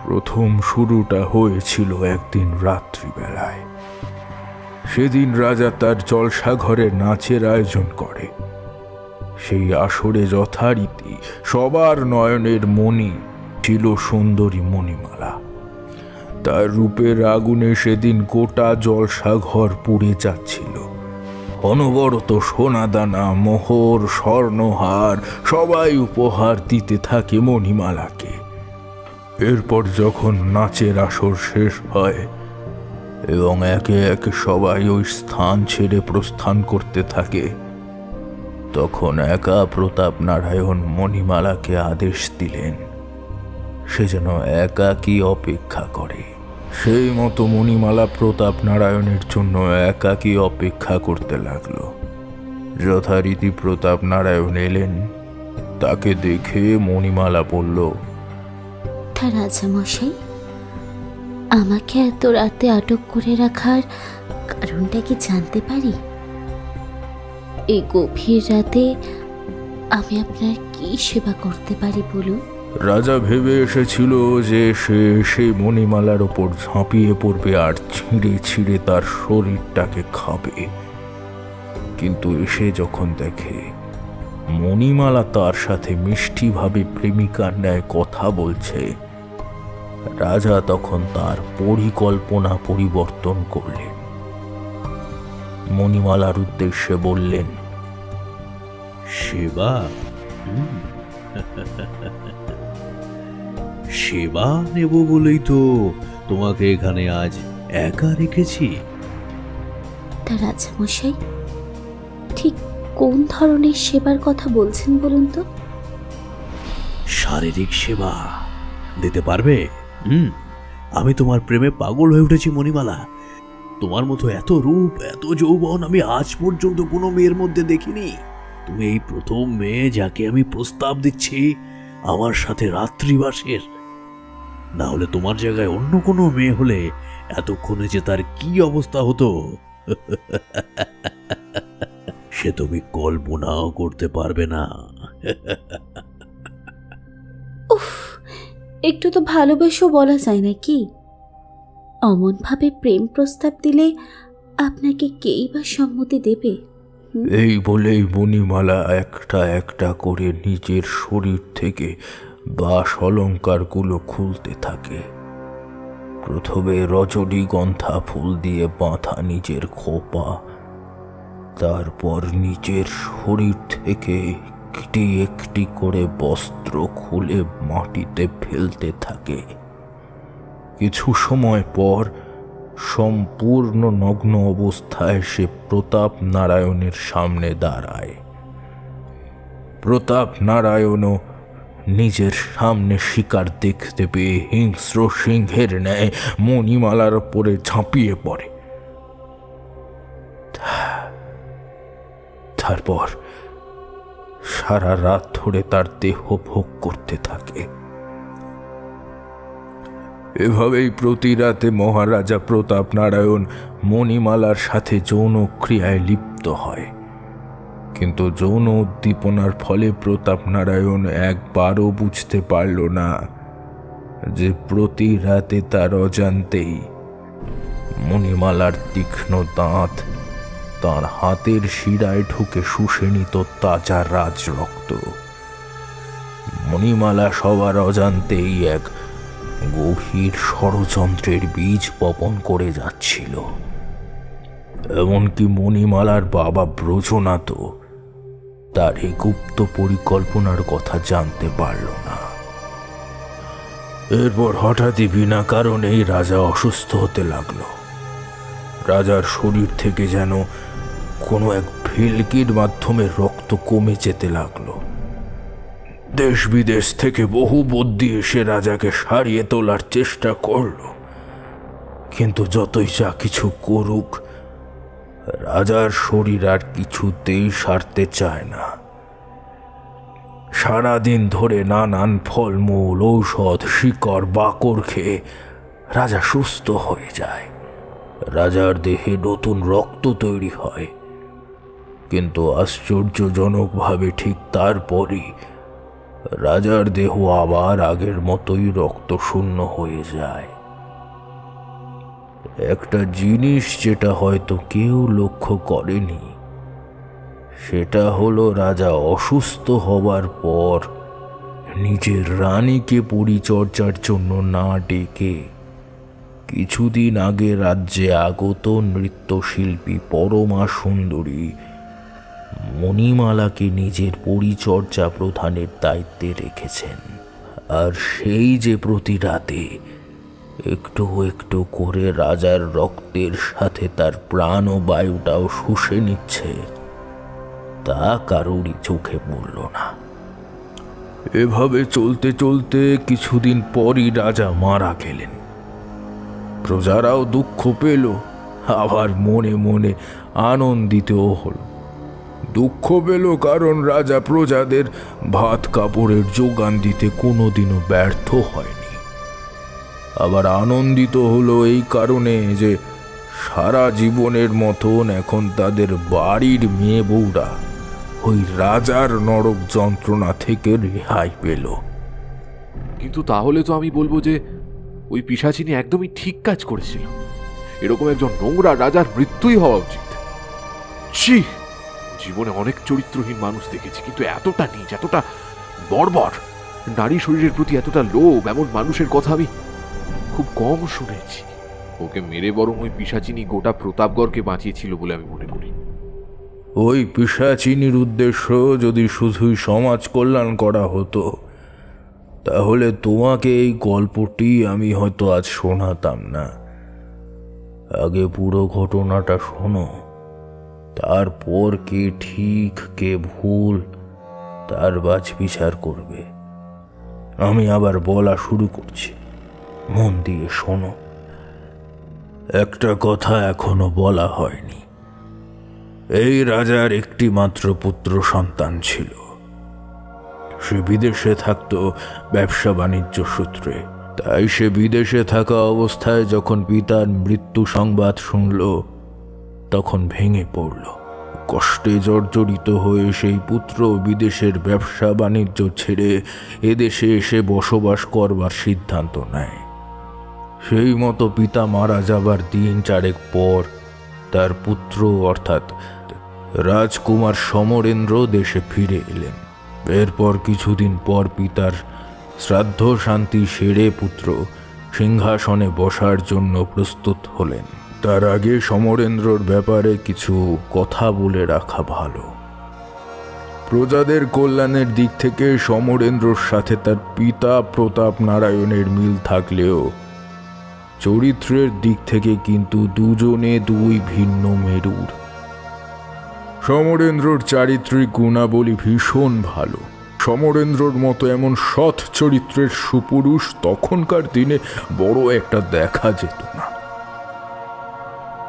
প্রথম শুরুটা হয়েছিল একদিন রাত্রিবেলায়। সেদিন রাজা তার জলসাঘরে নাচের আয়োজন করে। সেই আসরে যথারীতি সবার নয়নের মণি ছিল সুন্দরী মণিমালা। তার রূপের আগুনে সেদিন গোটা জলসাঘর পুড়ে যাচ্ছিল। অনবরত সোনাদানা, মোহর, স্বর্ণহার সবাই উপহার দিতে থাকে মণিমালাকে। এরপর যখন নাচের আসর শেষ হয় এবং একে একে সবাই ওই স্থান ছেড়ে প্রস্থান করতে থাকে, তখন একা প্রতাপ নারায়ণ মণিমালাকে আদেশ দিলেন সে যেন একাকী অপেক্ষা করে। সেই মতো মণিমালা প্রতাপ নারায়ণের জন্য একাকী অপেক্ষা করতে লাগলো। যথারীতি প্রতাপ নারায়ণ এলেন। তাকে দেখে মণিমালা বলল, রাজামশাই, আমাকে এত রাতে আটক করে রাখার কারণটা কি জানতে পারি? এই গভীর রাতে আমি আপনার কি সেবা করতে পারি বলুন? রাজা ভেবে এসেছিল যে সে সেই মণিমালার ওপর ঝাঁপিয়ে পড়বে আর ছিঁড়ে ছিঁড়ে তার শরীরটাকে খাবে। কিন্তু এসে যখন দেখে মণিমালা তার সাথে মিষ্টিভাবে প্রেমিকার ন্যায় কথা বলছে, রাজা তখন তার পরিকল্পনা পরিবর্তন করলেন। মণিমালার উদ্দেশ্যে বললেন, সেবা সেবা নেব বলেই তো তোমাকে এখানে আজ একা রেখেছি। তা রাজামশাই, ঠিক কোন ধরনের সেবার কথা বলছেন বলুন তো? শারীরিক সেবা দিতে পারবে? আমি তোমার প্রেমে পাগল হয়ে উঠেছি মণিমালা। তোমার মতো এত রূপ, এত যৌবন আমি আজ পর্যন্ত কোনো মেয়ের মধ্যে দেখিনি। তুমি এই প্রথম মেয়ে যাকে আমি প্রস্তাব দিচ্ছি আমার সাথে রাত্রিবাসের। না হলে তোমার জায়গায় অন্য কোনো মেয়ে হলে এতক্ষণে যে তার কি অবস্থা হতো সে তুমি কল্পনাও করতে পারবে না। উফ, একটু তো ভালোবেসেও বলা যায় নাকি? অমনভাবে প্রেম প্রস্তাব দিলে আপনাকে কেই বা সম্মতি দেবে? এই বলেই মণিমালা একটা একটা করে নিজের শরীর থেকে বাস অলঙ্কারগুলো খুলতে থাকে। প্রথমে রজনীগন্ধা ফুল দিয়ে বাঁধা নিজের খোপা, তারপর নিজের শরীর থেকে একটি একটি করে বস্ত্র খুলে মাটিতে ফেলতে থাকে। কিছু সময় পর সম্পূর্ণ নগ্ন অবস্থায় সে প্রতাপ নারায়ণের সামনে দাঁড়ায়। প্রতাপ নারায়ণও নিজের সামনে শিকার দেখতে পেয়ে হিংস্র সিংহের ন্যায় মণিমালার উপরে ঝাঁপিয়ে পড়ে। তারপর সারা রাত ধরে তার দেহ ভোগ করতে থাকে। এভাবেই প্রতি রাতে মহারাজা প্রতাপ নারায়ণ মণিমালার সাথে যৌন ক্রিয়ায় লিপ্ত হয়। কিন্তু যৌন উদ্দীপনার ফলে প্রতাপ নারায়ণ একবারও বুঝতে পারল না যে প্রতি রাতে তার অজান্তেই মণিমালার তীক্ষ্ণ দাঁত তার হাতের শিরায় ঢুকে শুষে নিত তাজা রাজ রক্ত। মণিমালা সবার অজান্তেই এক গভীর ষড়যন্ত্রের বীজ বপন করে যাচ্ছিল। এমনকি মণিমালার বাবা ব্রজনাথ তার এই গুপ্ত পরিকল্পনার কথা জানতে পারল না। এরপর হঠাৎই বিনা কারণেই রাজা অসুস্থ হতে লাগলো। রাজার শরীর থেকে যেন কোনো এক ভিলকির মাধ্যমে রক্ত কমে যেতে লাগলো। দেশ বিদেশ থেকে বহু বদ্যি এসে রাজাকে সারিয়ে তোলার চেষ্টা করল, কিন্তু যতই যা কিছু করুক রাজার শরীর আর কিছুতেই সারতে চায় না। সারাদিন ধরে নানান ফলমূল, ঔষধ, শিকড়, বাকড় খেয়ে রাজা সুস্থ হয়ে যায়। রাজার দেহে নতুন রক্ত তৈরি হয়, কিন্তু আশ্চর্যজনকভাবে ঠিক তারপরই রাজার দেহ আবার আগের মতোই রক্তশূন্য হয়ে যায়। একটা জিনিস যেটা হয়তো কেউ লক্ষ্য করেনি সেটা হলো রাজা অসুস্থ হবার পর নিজের রানীকে পরিচর্যার জন্য না ডেকে কিছুদিন আগে রাজ্যে আগত নৃত্যশিল্পী পরমা সুন্দরী মণিমালাকে নিজের পরিচর্যা প্রধানের দায়িত্বে রেখেছেন। আর সেই যে প্রতি রাতে একটু একটু করে রাজার রক্তের সাথে তার প্রাণ ও বায়ুটাও শুষে নিচ্ছে, তা কারোরই চোখে পড়ল না। এভাবে চলতে চলতে কিছুদিন পরই রাজা মারা গেলেন। প্রজারাও দুঃখ পেল, আবার মনে মনে আনন্দিতও হল। দুঃখ পেল কারণ রাজা প্রজাদের ভাত কাপড়ের যোগান দিতে কোনোদিনও ব্যর্থ হয়নি। আবার আনন্দিত হলো এই কারণে যে সারা জীবনের মতন এখন তাদের বাড়ির মেয়ে বউরা ওই রাজার নরক যন্ত্রণা থেকে রেহাই পেল। কিন্তু তাহলে তো আমি বলবো যে ওই পিশাচিনী একদমই ঠিক কাজ করেছিল। এরকম একজন নোংরা রাজার মৃত্যুই হওয়া উচিত। ছি, জীবনে অনেক চরিত্রহীন মানুষ দেখেছি, কিন্তু এতটা নীচ, এতটা বর্বর, নারী শরীরের প্রতি এতটা লোভ, এমন মানুষের কথা আমি খুব কম শুনেছি। ওকে মেরে বরং ওই পিশাচিনী গোটা প্রতাপগড়কে বাঁচিয়েছিল বলে আমি মনে করি। ওই পিশাচিনীর উদ্দেশ্য যদি শুধুই সমাজ কল্যাণ করা হতো তাহলে তোমাকে এই গল্পটি আমি হয়তো আজ শোনাতাম না। আগে পুরো ঘটনাটা শোনো, তারপর কে ঠিক কে ভুল তার বাছবিচার করবে। আমি আবার বলা শুরু করছি, মন দিয়ে শোনো। একটা কথা এখনো বলা হয়নি। এই রাজার একটি মাত্র পুত্র সন্তান ছিল। সে বিদেশে থাকত ব্যবসা বাণিজ্য সূত্রে। তাই সে বিদেশে থাকা অবস্থায় যখন পিতার মৃত্যু সংবাদ শুনল, তখন ভেঙে পড়ল। কষ্টে জর্জরিত হয়ে সেই পুত্র বিদেশের ব্যবসা বাণিজ্য ছেড়ে এদেশে এসে বসবাস করবার সিদ্ধান্ত নেয়। সেই মতো পিতা মারা যাবার দিন চারেক পর তার পুত্র অর্থাৎ রাজকুমার সমরেন্দ্র দেশে ফিরে এলেন। এরপর কিছুদিন পর পিতার শ্রাদ্ধ শান্তি সেরে পুত্র সিংহাসনে বসার জন্য প্রস্তুত হলেন। তার আগে সমরেন্দ্রর ব্যাপারে কিছু কথা বলে রাখা ভালো। প্রজাদের কল্যাণের দিক থেকে সমরেন্দ্রর সাথে তার পিতা প্রতাপ নারায়ণের মিল থাকলেও চরিত্রের দিক থেকে কিন্তু দুজনে দুই ভিন্ন মেরুর। সমরেন্দ্রর চারিত্রিক গুণাবলী ভীষণ ভালো। সমরেন্দ্রর মতো এমন সৎ চরিত্রের সুপুরুষ তখনকার দিনে বড় একটা দেখা যেত না।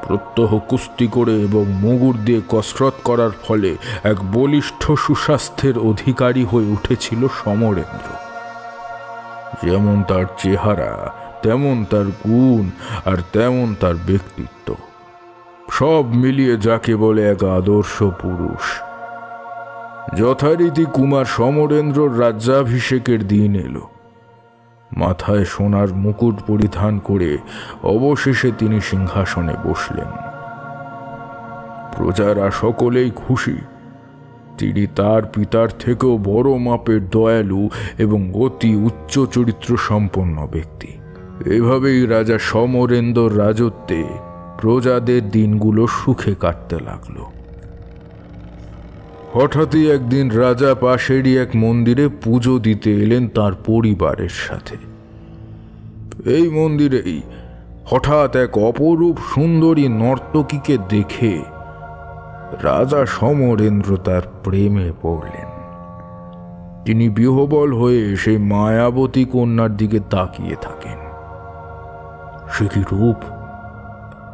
প্রত্যহ কুস্তি করে এবং মুগুর দিয়ে কসরত করার ফলে এক বলিষ্ঠ সুস্বাস্থ্যের অধিকারী হয়ে উঠেছিল সমরেন্দ্র। যেমন তার চেহারা, তেমন তার গুণ, আর তেমন তার ব্যক্তিত্ব, সব মিলিয়ে যাকে বলে এক আদর্শ পুরুষ। যথারীতি কুমার সমরেন্দ্রর রাজ্যাভিষেকের দিন এলো। মাথায় সোনার মুকুট পরিধান করে অবশেষে তিনি সিংহাসনে বসলেন। প্রজারা সকলেই খুশি। তিনি তার পিতার থেকেও বড় মাপের দয়ালু এবং অতি উচ্চ চরিত্র সম্পন্ন ব্যক্তি। এভাবেই রাজা সমরেন্দ্রর রাজত্বে প্রজাদের দিনগুলো সুখে কাটতে লাগলো। হঠাৎই একদিন রাজা পাশেরই এক মন্দিরে পুজো দিতে এলেন তার পরিবারের সাথে। এই মন্দিরেই হঠাৎ এক অপরূপ সুন্দরী নর্তকীকে দেখে রাজা সমরেন্দ্র তার প্রেমে পড়লেন। তিনি বিহ্বল হয়ে সেই মায়াবতী কন্যার দিকে তাকিয়ে থাকেন। সে কি রূপ!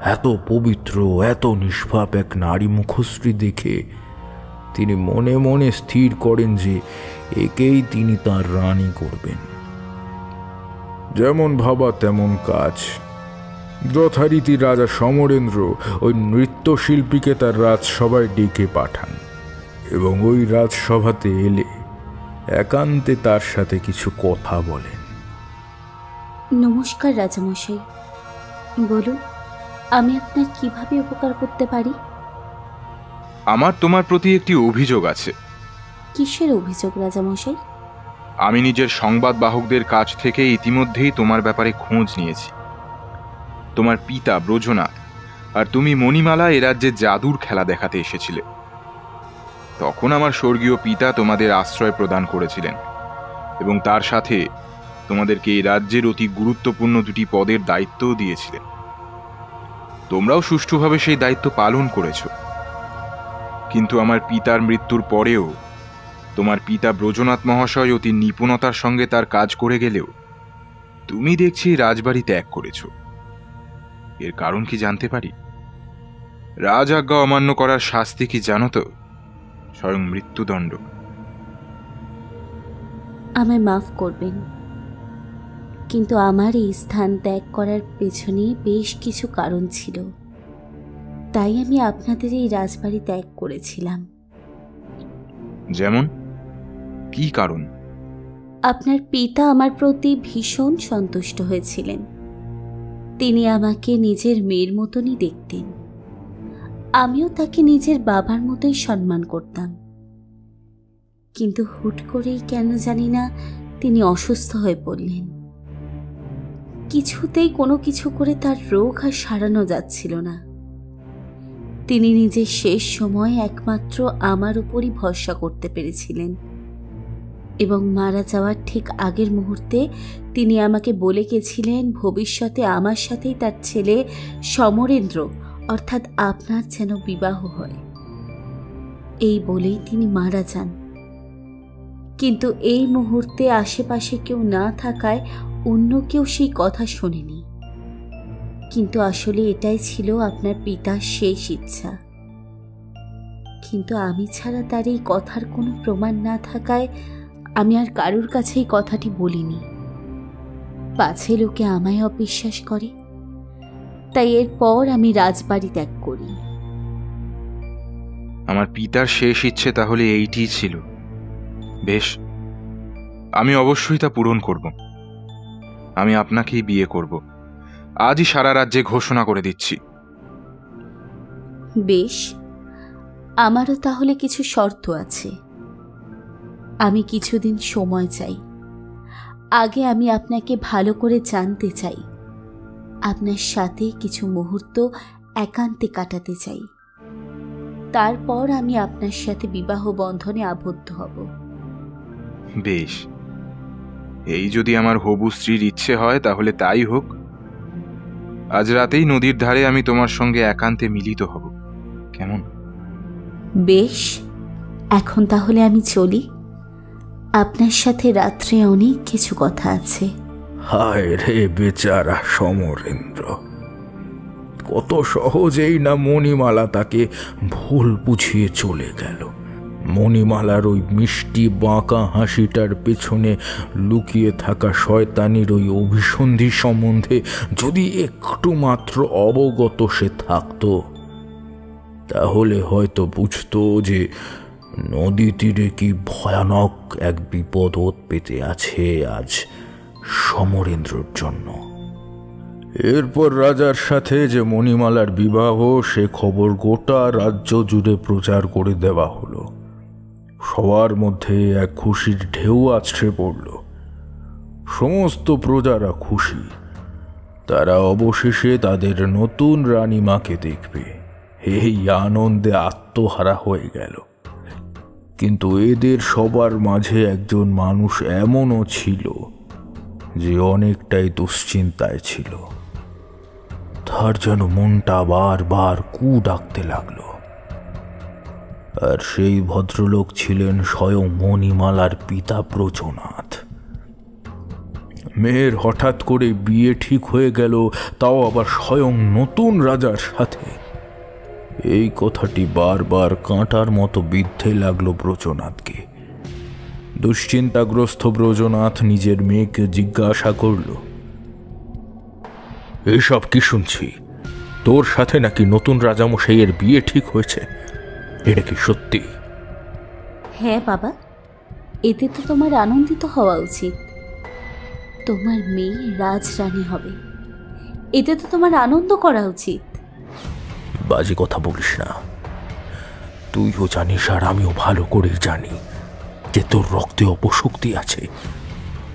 এত পবিত্র, এত নিষ্পাপ এক নারী মুখশ্রী দেখে তিনি মনে মনে স্থির করেন যে একেই তিনি তার রানী করবেন। যেমন ভাবা তেমন কাজ। যথারীতি রাজা সমরেন্দ্র ওই নৃত্যশিল্পীকে তার রাজসভায় ডেকে পাঠান এবং ওই রাজসভাতে এলে একান্তে তার সাথে কিছু কথা বলেন। নমস্কার রাজামশাই, বলুন আমি আপনার কিভাবে উপকার করতে পারি? আমার তোমার প্রতি একটি অভিযোগ আছে। কিসের অভিযোগ রাজামশাই? আমি নিজের সংবাদ বাহকদের কাছ থেকে ইতিমধ্যেই তোমার ব্যাপারে খোঁজ নিয়েছি। তোমার পিতা ব্রজনাথ আর তুমি মণিমালা এ রাজ্যে জাদুর খেলা দেখাতে এসেছিলে। তখন আমার স্বর্গীয় পিতা তোমাদের আশ্রয় প্রদান করেছিলেন এবং তার সাথে তোমাদেরকে এই রাজ্যের অতি গুরুত্বপূর্ণ দুটি পদের দায়িত্বও দিয়েছিলেন। তোমরাও সুষ্ঠুভাবে সেই দায়িত্ব পালন করেছ। কিন্তু আমার পিতার মৃত্যুর পরেও তোমার পিতা ব্রজনাথ মহাশয় অতি নিপুণতার সঙ্গে তার কাজ করে গেলেও তুমি দেখছি রাজবাড়ি ত্যাগ করেছ। এর কারণ কি জানতে পারি? রাজ আজ্ঞা অমান্য করার শাস্তি কি জানো তো? স্বয়ং মৃত্যুদণ্ড। আমায় মাফ করবেন, কিন্তু আমার এই স্থান ত্যাগ করার পেছনে বেশ কিছু কারণ ছিল। তাই আমি আপনাদের এই রাজবাড়ি ত্যাগ করেছিলাম। যেমন কি কারণ? আপনার পিতা আমার প্রতি ভীষণ সন্তুষ্ট হয়েছিলেন। তিনি আমাকে নিজের মেয়ের মতনই দেখতেন। আমিও তাকে নিজের বাবার মতোই সম্মান করতাম। কিন্তু হুট করেই কেন জানি না তিনি অসুস্থ হয়ে পড়লেন। কিছুতেই কোনো কিছু করে তার রোগ আর সারানো যাচ্ছিল না। তিনি নিজের শেষ সময় একমাত্র আমার উপরই ভরসা করতে পেরেছিলেন। এবং মারা যাওয়ার ঠিক আগের মুহূর্তে তিনি আমাকে বলে গেছিলেন ভবিষ্যতে আমার সাথেই তার ছেলে সমরেন্দ্র অর্থাৎ আপনার যেন বিবাহ হয়। এই বলেই তিনি মারা যান। কিন্তু এই মুহূর্তে আশেপাশে কেউ না থাকায় অন্য কেউ সেই কথা শোনেনি। কিন্তু আসলে এটাই ছিল আপনার পিতার শেষ ইচ্ছা। কিন্তু আমি ছাড়া তার এই কথার কোনো প্রমাণ না থাকায় আমি আর কারোর কাছে এই কথাটি বলিনি, পাছে লোকে আমায় অবিশ্বাস করে। তাই এরপর আমি রাজবাড়ি ত্যাগ করি। আমার পিতার শেষ ইচ্ছে তাহলে এইটিই ছিল। বেশ, আমি অবশ্যই তা পূরণ করব। আমি আপনাকেই বিয়ে করব। আজই সারা রাজ্যে ঘোষণা করে দিচ্ছি। বেশ, আমারও তাহলে কিছু শর্ত আছে। আমি কিছুদিন সময় চাই। আগে আমি আপনাকে ভালো করে জানতে চাই, আপনার সাথে কিছু মুহূর্ত একান্তে কাটাতে চাই। তারপর আমি আপনার সাথে বিবাহ বন্ধনে আবদ্ধ হব। বেশ, এই যদি আমার হবু স্ত্রীর ইচ্ছে হয় তাহলে তাই হোক। আজ রাতেই নদীর ধারে আমি তোমার সঙ্গে একান্তে মিলিত হব, কেমন? বেশ, এখন তাহলে আমি চলি। আপনার সাথে রাত্রে অনেক কিছু কথা আছে। হায় রে বেচারা সমরেন্দ্র, কত সহজেই না মণিমালা তাকে ভুল বুঝিয়ে চলে গেল। মণিমালার ওই মিষ্টি বাঁকা হাসিটার পেছনে লুকিয়ে থাকা শয়তানির ওই অভিসন্ধি সম্বন্ধে যদি একটু মাত্র অবগত সে থাকত, তাহলে হয়তো বুঝতো যে নদী তীরে কি ভয়ানক এক বিপদ ওত পেতে আছে আজ সমরেন্দ্রর জন্য। এরপর রাজার সাথে যে মণিমালার বিবাহ, সে খবর গোটা রাজ্য জুড়ে প্রচার করে দেওয়া হলো। সবার মধ্যে এক খুশির ঢেউ আছড়ে পড়ল। সমস্ত প্রজারা খুশি। তারা অবশেষে তাদের নতুন রানীমাকে দেখবে। এই আনন্দে আত্মহারা হয়ে গেল। কিন্তু এদের সবার মাঝে একজন মানুষ এমনও ছিল যে অনেকটাই দুশ্চিন্তায় ছিল। তার যেন মনটা বারবার কু ডাকতে লাগলো। আর সেই ভদ্রলোক ছিলেন স্বয়ং মণিমালার পিতা ব্রজনাথ। মেয়ের হঠাৎ করে বিয়ে ঠিক হয়ে গেল, তাও আবার স্বয়ং নতুন রাজার সাথে। এই কথাটি বারবার কাঁটার মতো বিদ্ধে লাগলো ব্রজনাথকে। দুশ্চিন্তাগ্রস্ত ব্রজনাথ নিজের মেয়েকে জিজ্ঞাসা করল, এসব কি শুনছি? তোর সাথে নাকি নতুন রাজামশাইয়ের বিয়ে ঠিক হয়েছে? এটা কি সত্যি? হ্যাঁ বাবা, এতে তো তোমার আনন্দিত হওয়া উচিত। তোমার মেয়ে রাজরানী হবে, এতে তো তোমার আনন্দ করা উচিত। বাজে কথা বলিস না। তুইও জানিস আর আমিও ভালো করেই জানি যে তোর রক্তে অপশক্তি আছে।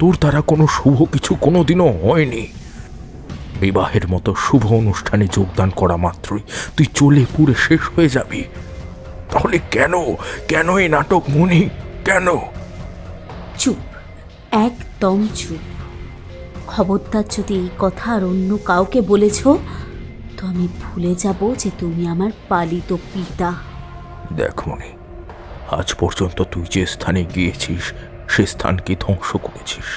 তোর দ্বারা কোনো শুভ কিছু কোনোদিনও হয়নি। বিবাহের মতো শুভ অনুষ্ঠানে যোগদান করা মাত্রই তুই চলে পুড়ে শেষ হয়ে যাবি। তাহলে কেন কেন এই নাটক মনি? কেন? চুপ, একদম চুপ। খবরদার যদি এই কথা আর অন্য কাউকে বলেছ তো আমি ভুলে যাব যে তুমি আমার পালিত পিতা। দেখ মনি, আজ পর্যন্ত তুই যে স্থানে গিয়েছিস সে স্থানকে ধ্বংস করেছিস।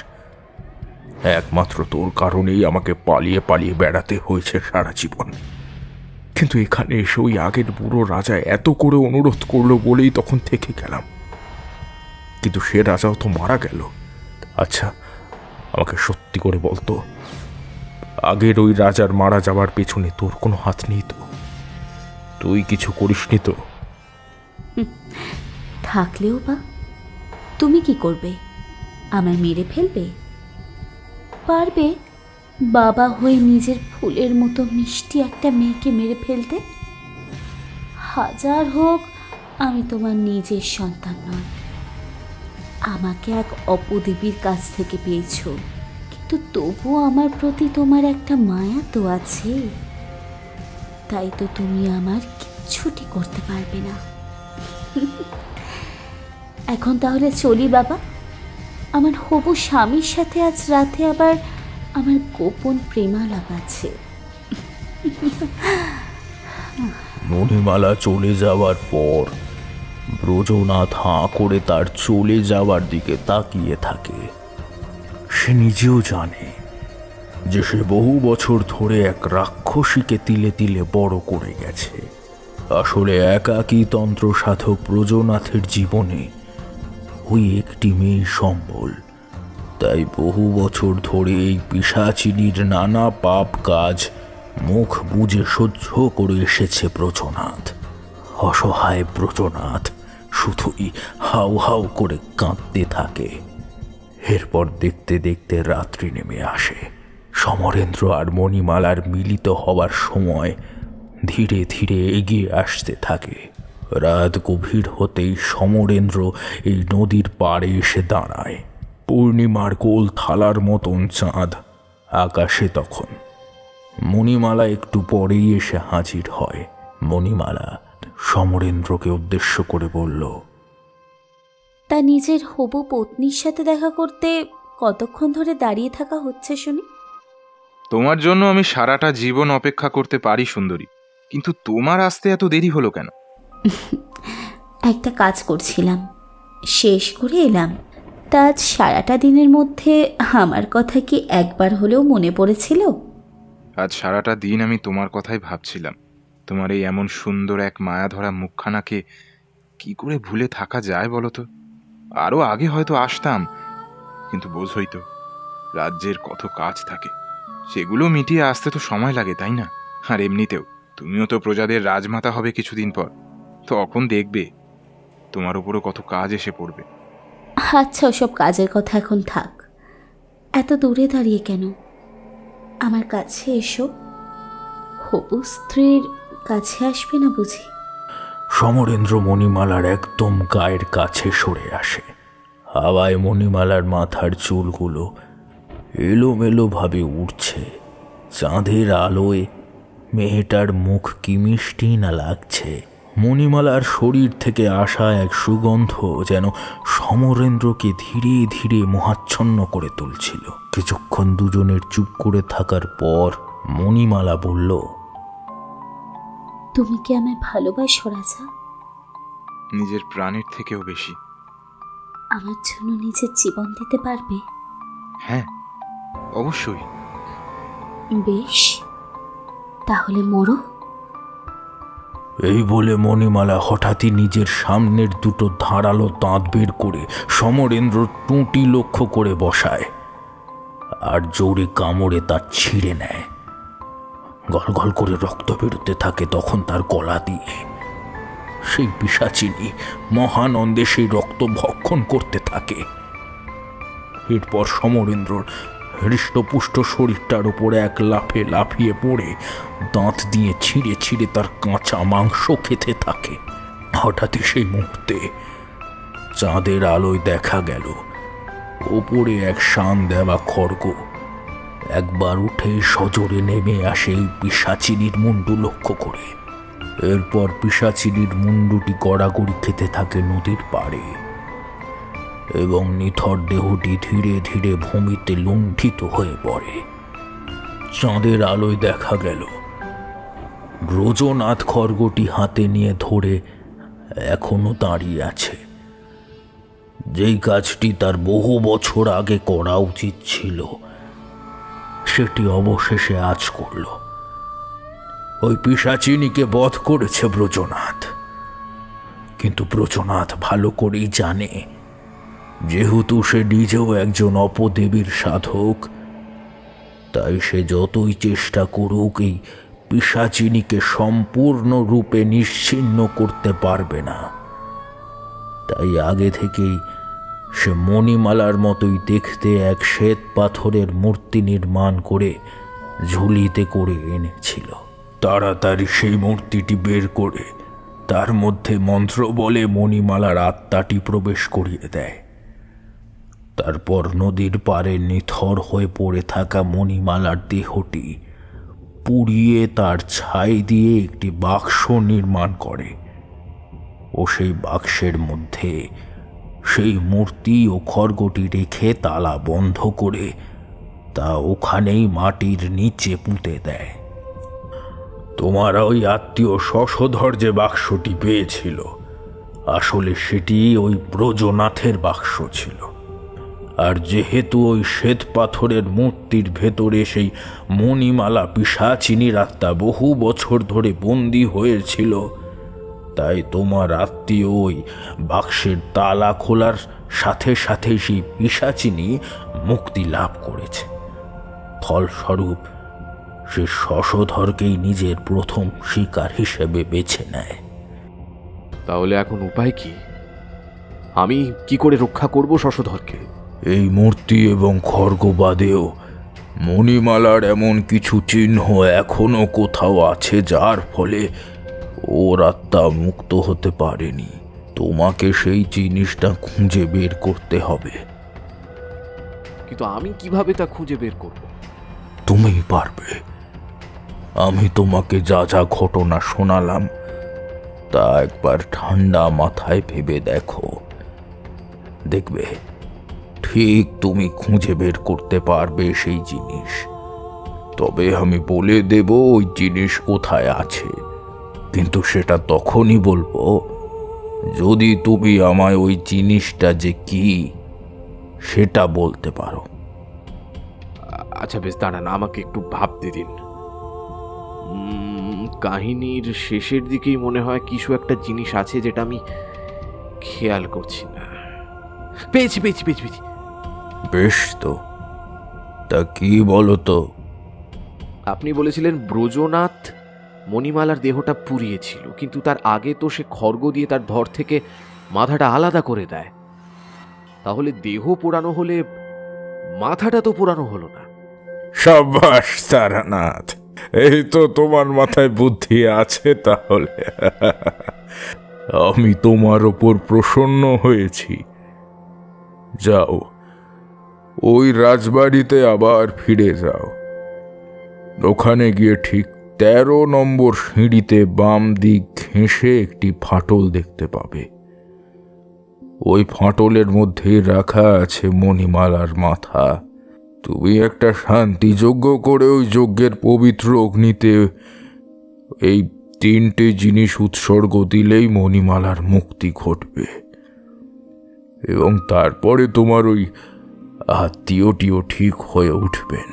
একমাত্র তোর কারণেই আমাকে পালিয়ে পালিয়ে বেড়াতে হয়েছে সারা জীবন। কিন্তু এখানে এসে ওই আগের বুড়ো রাজা এত করে অনুরোধ করলো বলেই তখন থেকে গেলাম। কিন্তু সে রাজাও তো মারা গেল। আচ্ছা, আমাকে সত্যি করে বলতো, আগের ওই রাজার মারা যাওয়ার পেছনে তোর কোনো হাত নেই তো? তুই কিছু করিসনি তো? থাকলেও বা তুমি কি করবে? আমায় মেরে ফেলবে? পারবে বাবা হয়ে নিজের ফুলের মতো মিষ্টি একটা মেয়েকে মেরে ফেলতে? হাজার হোক আমি তোমার নিজের সন্তান নয়, আমাকে এক অপদেবীর কাছ থেকে পেয়েছ, কিন্তু তবুও আমার প্রতি তোমার একটা মায়া তো আছে। তাই তো তুমি আমার কিচ্ছুটি করতে পারবে না। এখন তাহলে চলি বাবা, আমার হবু স্বামীর সাথে আজ রাতে আবার আমার গোপন প্রেমালাপ আছে। মণিমালা চলে যাওয়ার পর ব্রজনাথ হাঁ করে তার চলে যাওয়ার দিকে তাকিয়ে থাকে। সে নিজেও জানে যে সে বহু বছর ধরে এক রাক্ষসীকে তিলে তিলে বড় করে গেছে। আসলে একাকী তন্ত্র সাধক ব্রজনাথের জীবনে ওই একটি মেয়ে সম্বল। তাই বহু বছর ধরে এই পিশাচিনীর নানা পাপ কাজ মুখ বুজে সহ্য করে এসেছে ব্রজনাথ। অসহায় ব্রজনাথ শুধুই হাউ হাউ করে কাঁদতে থাকে। এরপর দেখতে দেখতে রাত্রি নেমে আসে। সমরেন্দ্র আর মণিমালার মিলিত হওয়ার সময় ধীরে ধীরে এগিয়ে আসতে থাকে। রাত গভীর হতেই সমরেন্দ্র এই নদীর পাড়ে এসে দাঁড়ায়। পূর্ণিমার গোল থালার মতন চাঁদ আকাশে তখন। মণিমালা একটু পরেই এসে হাজির হয়। মণিমালা সমরেন্দ্রকে উদ্দেশ্য করে বলল, তা নিজের হবু পত্নীর সাথে দেখা করতে কতক্ষণ ধরে দাঁড়িয়ে থাকা হচ্ছে শুনি? তোমার জন্য আমি সারাটা জীবন অপেক্ষা করতে পারি সুন্দরী, কিন্তু তোমার আসতে এত দেরি হলো কেন? একটা কাজ করছিলাম, শেষ করে এলাম। তা আজ সারাটা দিনের মধ্যে আমার কথা কি একবার হলেও মনে পড়েছিল? আজ সারাটা দিন আমি তোমার কথাই ভাবছিলাম। তোমার এই এমন সুন্দর এক মায়াধরা মুখখানাকে কি করে ভুলে থাকা যায় বলো তো? আরো আগে হয়তো আসতাম, কিন্তু বোঝই তো রাজ্যের কত কাজ থাকে, সেগুলো মিটিয়ে আসতে তো সময় লাগে, তাই না? আর এমনিতেও তুমিও তো প্রজাদের রাজমাতা হবে কিছুদিন পর, তখন দেখবে তোমার উপরও কত কাজ এসে পড়বে। আচ্ছা, ওসব কাজের কথা এখন থাক। এত দূরে দাঁড়িয়ে কেন? আমার কাছে এসো। হবু স্ত্রীর কাছে আসবে না বুঝি? সমরেন্দ্র মণিমালার একদম গায়ের কাছে সরে আসে। হাওয়ায় মণিমালার মাথার চুলগুলো এলোমেলো ভাবে উঠছে। চাঁদের আলোয় মেয়েটার মুখ কি মিষ্টি না লাগছে। মণিমালার শরীর থেকে আসা এক সুগন্ধ যেন সমরেন্দ্রকে ধীরে ধীরে মোহাচ্ছন্ন করে তুলছিল। কিছুক্ষণ দুজনের চুপ করে থাকার পর মণিমালা বলল, তুমি কি আমায় ভালোবাসো রাজা? নিজের প্রাণের থেকেও বেশি। আমার জন্য নিজের জীবন দিতে পারবে? হ্যাঁ, অবশ্যই। বেশ, তাহলে মরো। এই বলে মণিমালা হঠাৎই নিজের সামনের দুটো ধারালো দাঁত বের করে সমরেন্দ্র টুঁটি লক্ষ্য করে বসায় আর জোরে কামড়ে তা ছিঁড়ে নেয়। গলগল করে রক্ত বেরোতে থাকে তখন তার গলা দিয়ে। সেই পিশাচিনী মহানন্দে সেই রক্ত ভক্ষণ করতে থাকে। এরপর সমরেন্দ্রর হৃষ্টপুষ্ট শরীরটার উপরে এক লাফে লাফিয়ে পড়ে দাঁত দিয়ে ছিঁড়ে ছিঁড়ে তার কাঁচা মাংস খেতে থাকে। হঠাৎই সেই মুহূর্তে চাঁদের আলোয় দেখা গেল ওপরে এক শান দেওয়া খড়গ একবার উঠে সজোরে নেমে আসে এই পিশাচিনীর মুন্ডু লক্ষ্য করে। এরপর পিশাচিনীর মুন্ডুটি গড়াগড়ি খেতে থাকে নদীর পাড়ে এবং নিথর দেহটি ধীরে ধীরে ভূমিতে লুণ্ঠিত হয়ে পড়ে। চাঁদের আলোয় দেখা গেল ব্রজনাথ খড়গটি হাতে নিয়ে ধরে এখনো দাঁড়িয়ে আছে। যেই কাজটি তার বহু বছর আগে করা উচিত ছিল সেটি অবশেষে আজ করল। ওই পিশাচিনীকে বধ করেছে ব্রজনাথ। কিন্তু ব্রজনাথ ভালো করেই জানে, যেহেতু সে নিজেও একজন অপদেবীর সাধক, তাই সে যতই চেষ্টা করুক এই পিশাচিনীকে সম্পূর্ণরূপে নিশ্চিহ্ন করতে পারবে না। তাই আগে থেকেই সে মণিমালার মতোই দেখতে এক শ্বেত পাথরের মূর্তি নির্মাণ করে ঝুলিতে করে এনেছিল। তাড়াতাড়ি সেই মূর্তিটি বের করে তার মধ্যে মন্ত্র বলে মণিমালার আত্মাটি প্রবেশ করিয়ে দেয়। তারপর নদীর পাড়ে নিথর হয়ে পড়ে থাকা মণিমালার দেহটি পুড়িয়ে তার ছাই দিয়ে একটি বাক্স নির্মাণ করে ও সেই বাক্সের মধ্যে সেই মূর্তি ও খড়গটি রেখে তালা বন্ধ করে তা ওখানেই মাটির নিচে পুঁতে দেয়। তোমার ওই আত্মীয় শশধর যে বাক্সটি পেয়েছিল, আসলে সেটি ওই ব্রজনাথের বাক্স ছিল। আর যেহেতু ওই শ্বেত পাথরের মূর্তির ভেতরে সেই মণিমালা পিশাচিনীর আত্মা বহু বছর ধরে বন্দী হয়েছিল, তাই তোমার আত্মীয় ওই বাক্সের তালা খোলার সাথে সাথে সেই পিশাচিনী মুক্তি লাভ করেছে। ফলস্বরূপ সে শশধরকেই নিজের প্রথম শিকার হিসেবে বেছে নেয়। তাহলে এখন উপায় কি? আমি কি করে রক্ষা করব শশধরকে? এই মূর্তি এবং খড়গ বাদেও মণিমালার এমন কিছু চিহ্ন এখনো কোথাও আছে যার ফলে ওর আত্মা মুক্ত হতে পারেনি। তোমাকে সেই জিনিসটা খুঁজে বের করতে হবে। কিন্তু আমি কিভাবে তা খুঁজে বের করব? তুমিই পারবে। আমি তোমাকে যা যা ঘটনা শোনালাম তা একবার ঠান্ডা মাথায় ভেবে দেখো, দেখবে ঠিক তুমি খুঁজে বের করতে পারবে সেই জিনিস। তবে আমি বলে দেব ওই জিনিস কোথায় আছে, কিন্তু সেটা তখনই বলবো যদি তুমি আমায় ওই জিনিসটা যে কি সেটা বলতে পারো। আচ্ছা বেশ, দাঁড়ান, আমাকে একটু ভাবতে দিন। কাহিনীর শেষের দিকেই মনে হয় কিছু একটা জিনিস আছে যেটা আমি খেয়াল করছি না। পেয়েছি পেয়েছি পেয়েছি পেয়েছি। বেশ, তো তা কি বলো তো? আপনি বলেছিলেন ব্রজনাথ মণিমালার দেহটা পুড়িয়েছিল, কিন্তু তার আগে তো সে খড়গ দিয়ে তার ধর থেকে মাথাটা আলাদা করে দেয়। তাহলে দেহ পোড়ানো হলে মাথাটা তো পোড়ানো হলো না। সাবাস তারানাথ, এই তো তোমার মাথায় বুদ্ধি আছে। তাহলে আমি তোমার ওপর প্রসন্ন হয়েছি। যাও, ওই রাজবাড়িতে আবার ফিরে যাও। ওখানে গিয়ে ঠিক 13 নম্বর সিঁড়িতে বাম দিক ঘেঁষে একটি ফাটল দেখতে পাবে। ওই ফাটলের মধ্যে রাখা আছে মণিমালার মাথা। তুমি একটা শান্তি যজ্ঞ করে ওই যজ্ঞের পবিত্র অগ্নিতে এই 3টে জিনিস উৎসর্গ দিলেই মণিমালার মুক্তি ঘটবে, এবং তারপরে তোমার ওই আত্মীয়টিও ঠিক হয়ে উঠবেন।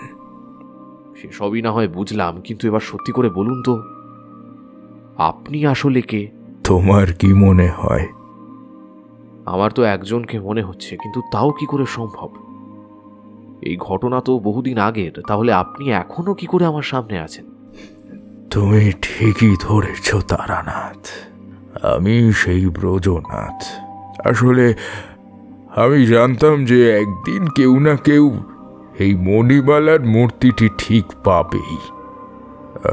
সেসবই না হয় বুঝলাম, কিন্তু এবার সত্যি করে বলুন তো, আপনি আসলে কে? তোমার কি মনে হয়? আমার তো একজনকে মনে হচ্ছে, কিন্তু তাও কি করে সম্ভব? এই ঘটনা তো বহুদিন আগের, তাহলে আপনি এখনো কি করে আমার সামনে আছেন? তুমি ঠিকই ধরেছ তারানাথ, আমি সেই ব্রজনাথ। আসলে আমি জানতাম যে একদিন কেউ না কেউ এই মণিমালার মূর্তিটি ঠিক পাবেই,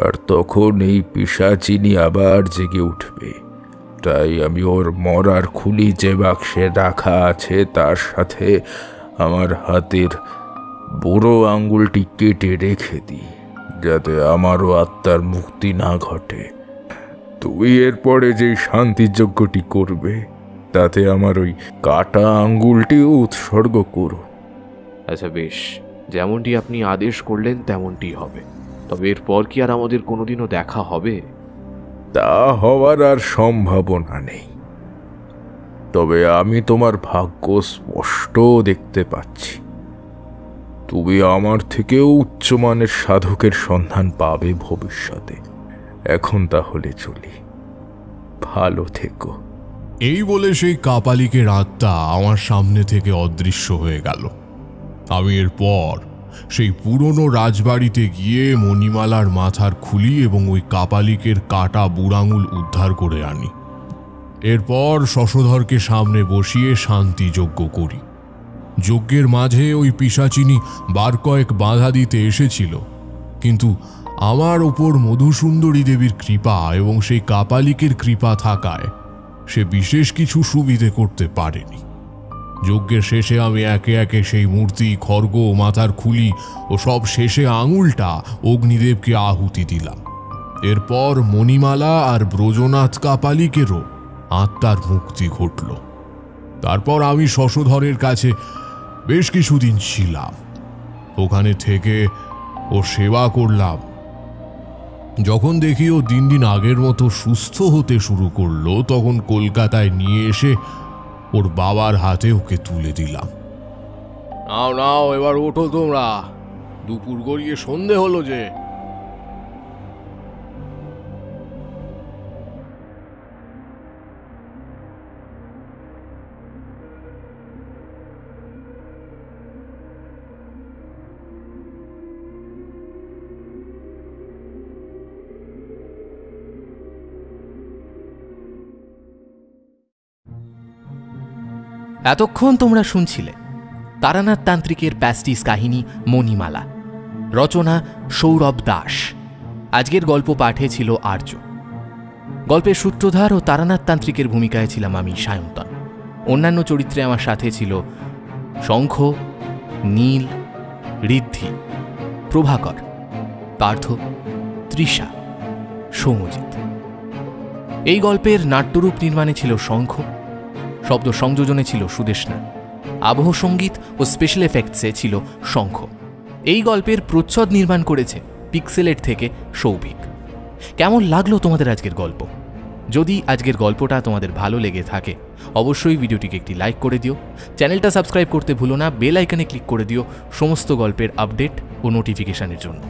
আর তখন এই পিশাচিনী আবার জেগে উঠবে। তাই আমি ওর মরার খুলি যে বাক্সে রাখা আছে তার সাথে আমার হাতের বুড়ো আঙ্গুলটি কেটে রেখে দিই, যাতে আমারও আত্মার মুক্তি না ঘটে। তুই এরপরে যে শান্তিযজ্ঞটি করবে তাতে আমার ওই কাটা আঙ্গুলটিও উৎসর্গ করো। আচ্ছা বেশ, যেমনটি আপনি আদেশ করলেন তেমনটি হবে। তবে এরপর কি আর আমাদের কোনোদিনও দেখা হবে? তা হওয়ার আর সম্ভাবনা নেই। তবে আমি তোমার ভাগ্য স্পষ্ট দেখতে পাচ্ছি। তুমি আমার থেকেও উচ্চমানের সাধকের সন্ধান পাবে ভবিষ্যতে। এখন তাহলে চলি, ভালো থেকো। এই বলে সেই কাপালিকের আত্মা আমার সামনে থেকে অদৃশ্য হয়ে গেল। আমি এরপর সেই পুরনো রাজবাড়িতে গিয়ে মণিমালার মাথার খুলি এবং ওই কাপালিকের কাটা বুড়াঙুল উদ্ধার করে আনি। এরপর শশধরকে সামনে বসিয়ে শান্তি যজ্ঞ করি। যজ্ঞের মাঝে ওই পিশাচিনী বার কয়েক বাধা দিতে এসেছিল, কিন্তু আমার ওপর মধুসুন্দরী দেবীর কৃপা এবং সেই কাপালিকের কৃপা থাকায় সে বিশেষ কিছু সুবিধে করতে পারেনি। যজ্ঞের শেষে আমি একে একে সেই মূর্তি, খড়গ, মাথার খুলি ও সব শেষে আঙুলটা অগ্নিদেবকে আহুতি দিলাম। এরপর মণিমালা আর ব্রজনাথ কাপালিকেরও আত্মার মুক্তি ঘটল। তারপর আমি শশধরের কাছে বেশ কিছুদিন ছিলাম। ওখানে থেকে ও সেবা করলাম। যখন দেখি ও দিন দিন আগের মতো সুস্থ হতে শুরু করলো, তখন কলকাতায় নিয়ে এসে ওর বাবার হাতে ওকে তুলে দিলাম। নাও নাও, এবার ওঠো তোমরা, দুপুর গড়িয়ে সন্ধে হলো যে। এতক্ষণ তোমরা শুনছিলে তারানাথ তান্ত্রিকের প্যাস্টিস কাহিনী মণিমালা, রচনা সৌরভ দাস। আজকের গল্প পাঠে ছিল আর্য। গল্পের সূত্রধার ও তারানাথ তান্ত্রিকের ভূমিকায় ছিলাম আমি, সায়ন্তন। অন্যান্য চরিত্রে আমার সাথে ছিল শঙ্খ, নীল, ঋদ্ধি, প্রভাকর, পার্থ, তৃষা, সৌমজিৎ। এই গল্পের নাট্যরূপ নির্মাণে ছিল শঙ্খ, শব্দ সংযোজনে ছিল সুদেষ্ণা, আবহ সঙ্গীত ও স্পেশাল এফেক্টসে ছিল শঙ্খ। এই গল্পের প্রচ্ছদ নির্মাণ করেছে পিক্সেলেট থেকে সৌভিক। কেমন লাগলো তোমাদের আজকের গল্প? যদি আজকের গল্পটা তোমাদের ভালো লেগে থাকে অবশ্যই ভিডিওটিকে একটি লাইক করে দিও, চ্যানেলটা সাবস্ক্রাইব করতে ভুলো না, বেল আইকনে ক্লিক করে দিও সমস্ত গল্পের আপডেট ও নোটিফিকেশনের জন্য।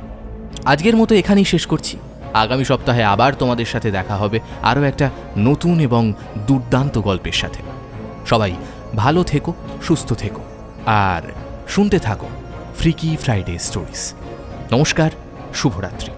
আজকের মতো এখানেই শেষ করছি। আগামী সপ্তাহে আবার তোমাদের সাথে দেখা হবে আরও একটা নতুন এবং দুর্দান্ত গল্পের সাথে। সবাই ভালো থেকো, সুস্থ থেকো আর শুনতে থাকো ফ্রিকি ফ্রাইডে স্টোরিজ। নমস্কার, শুভরাত্রি।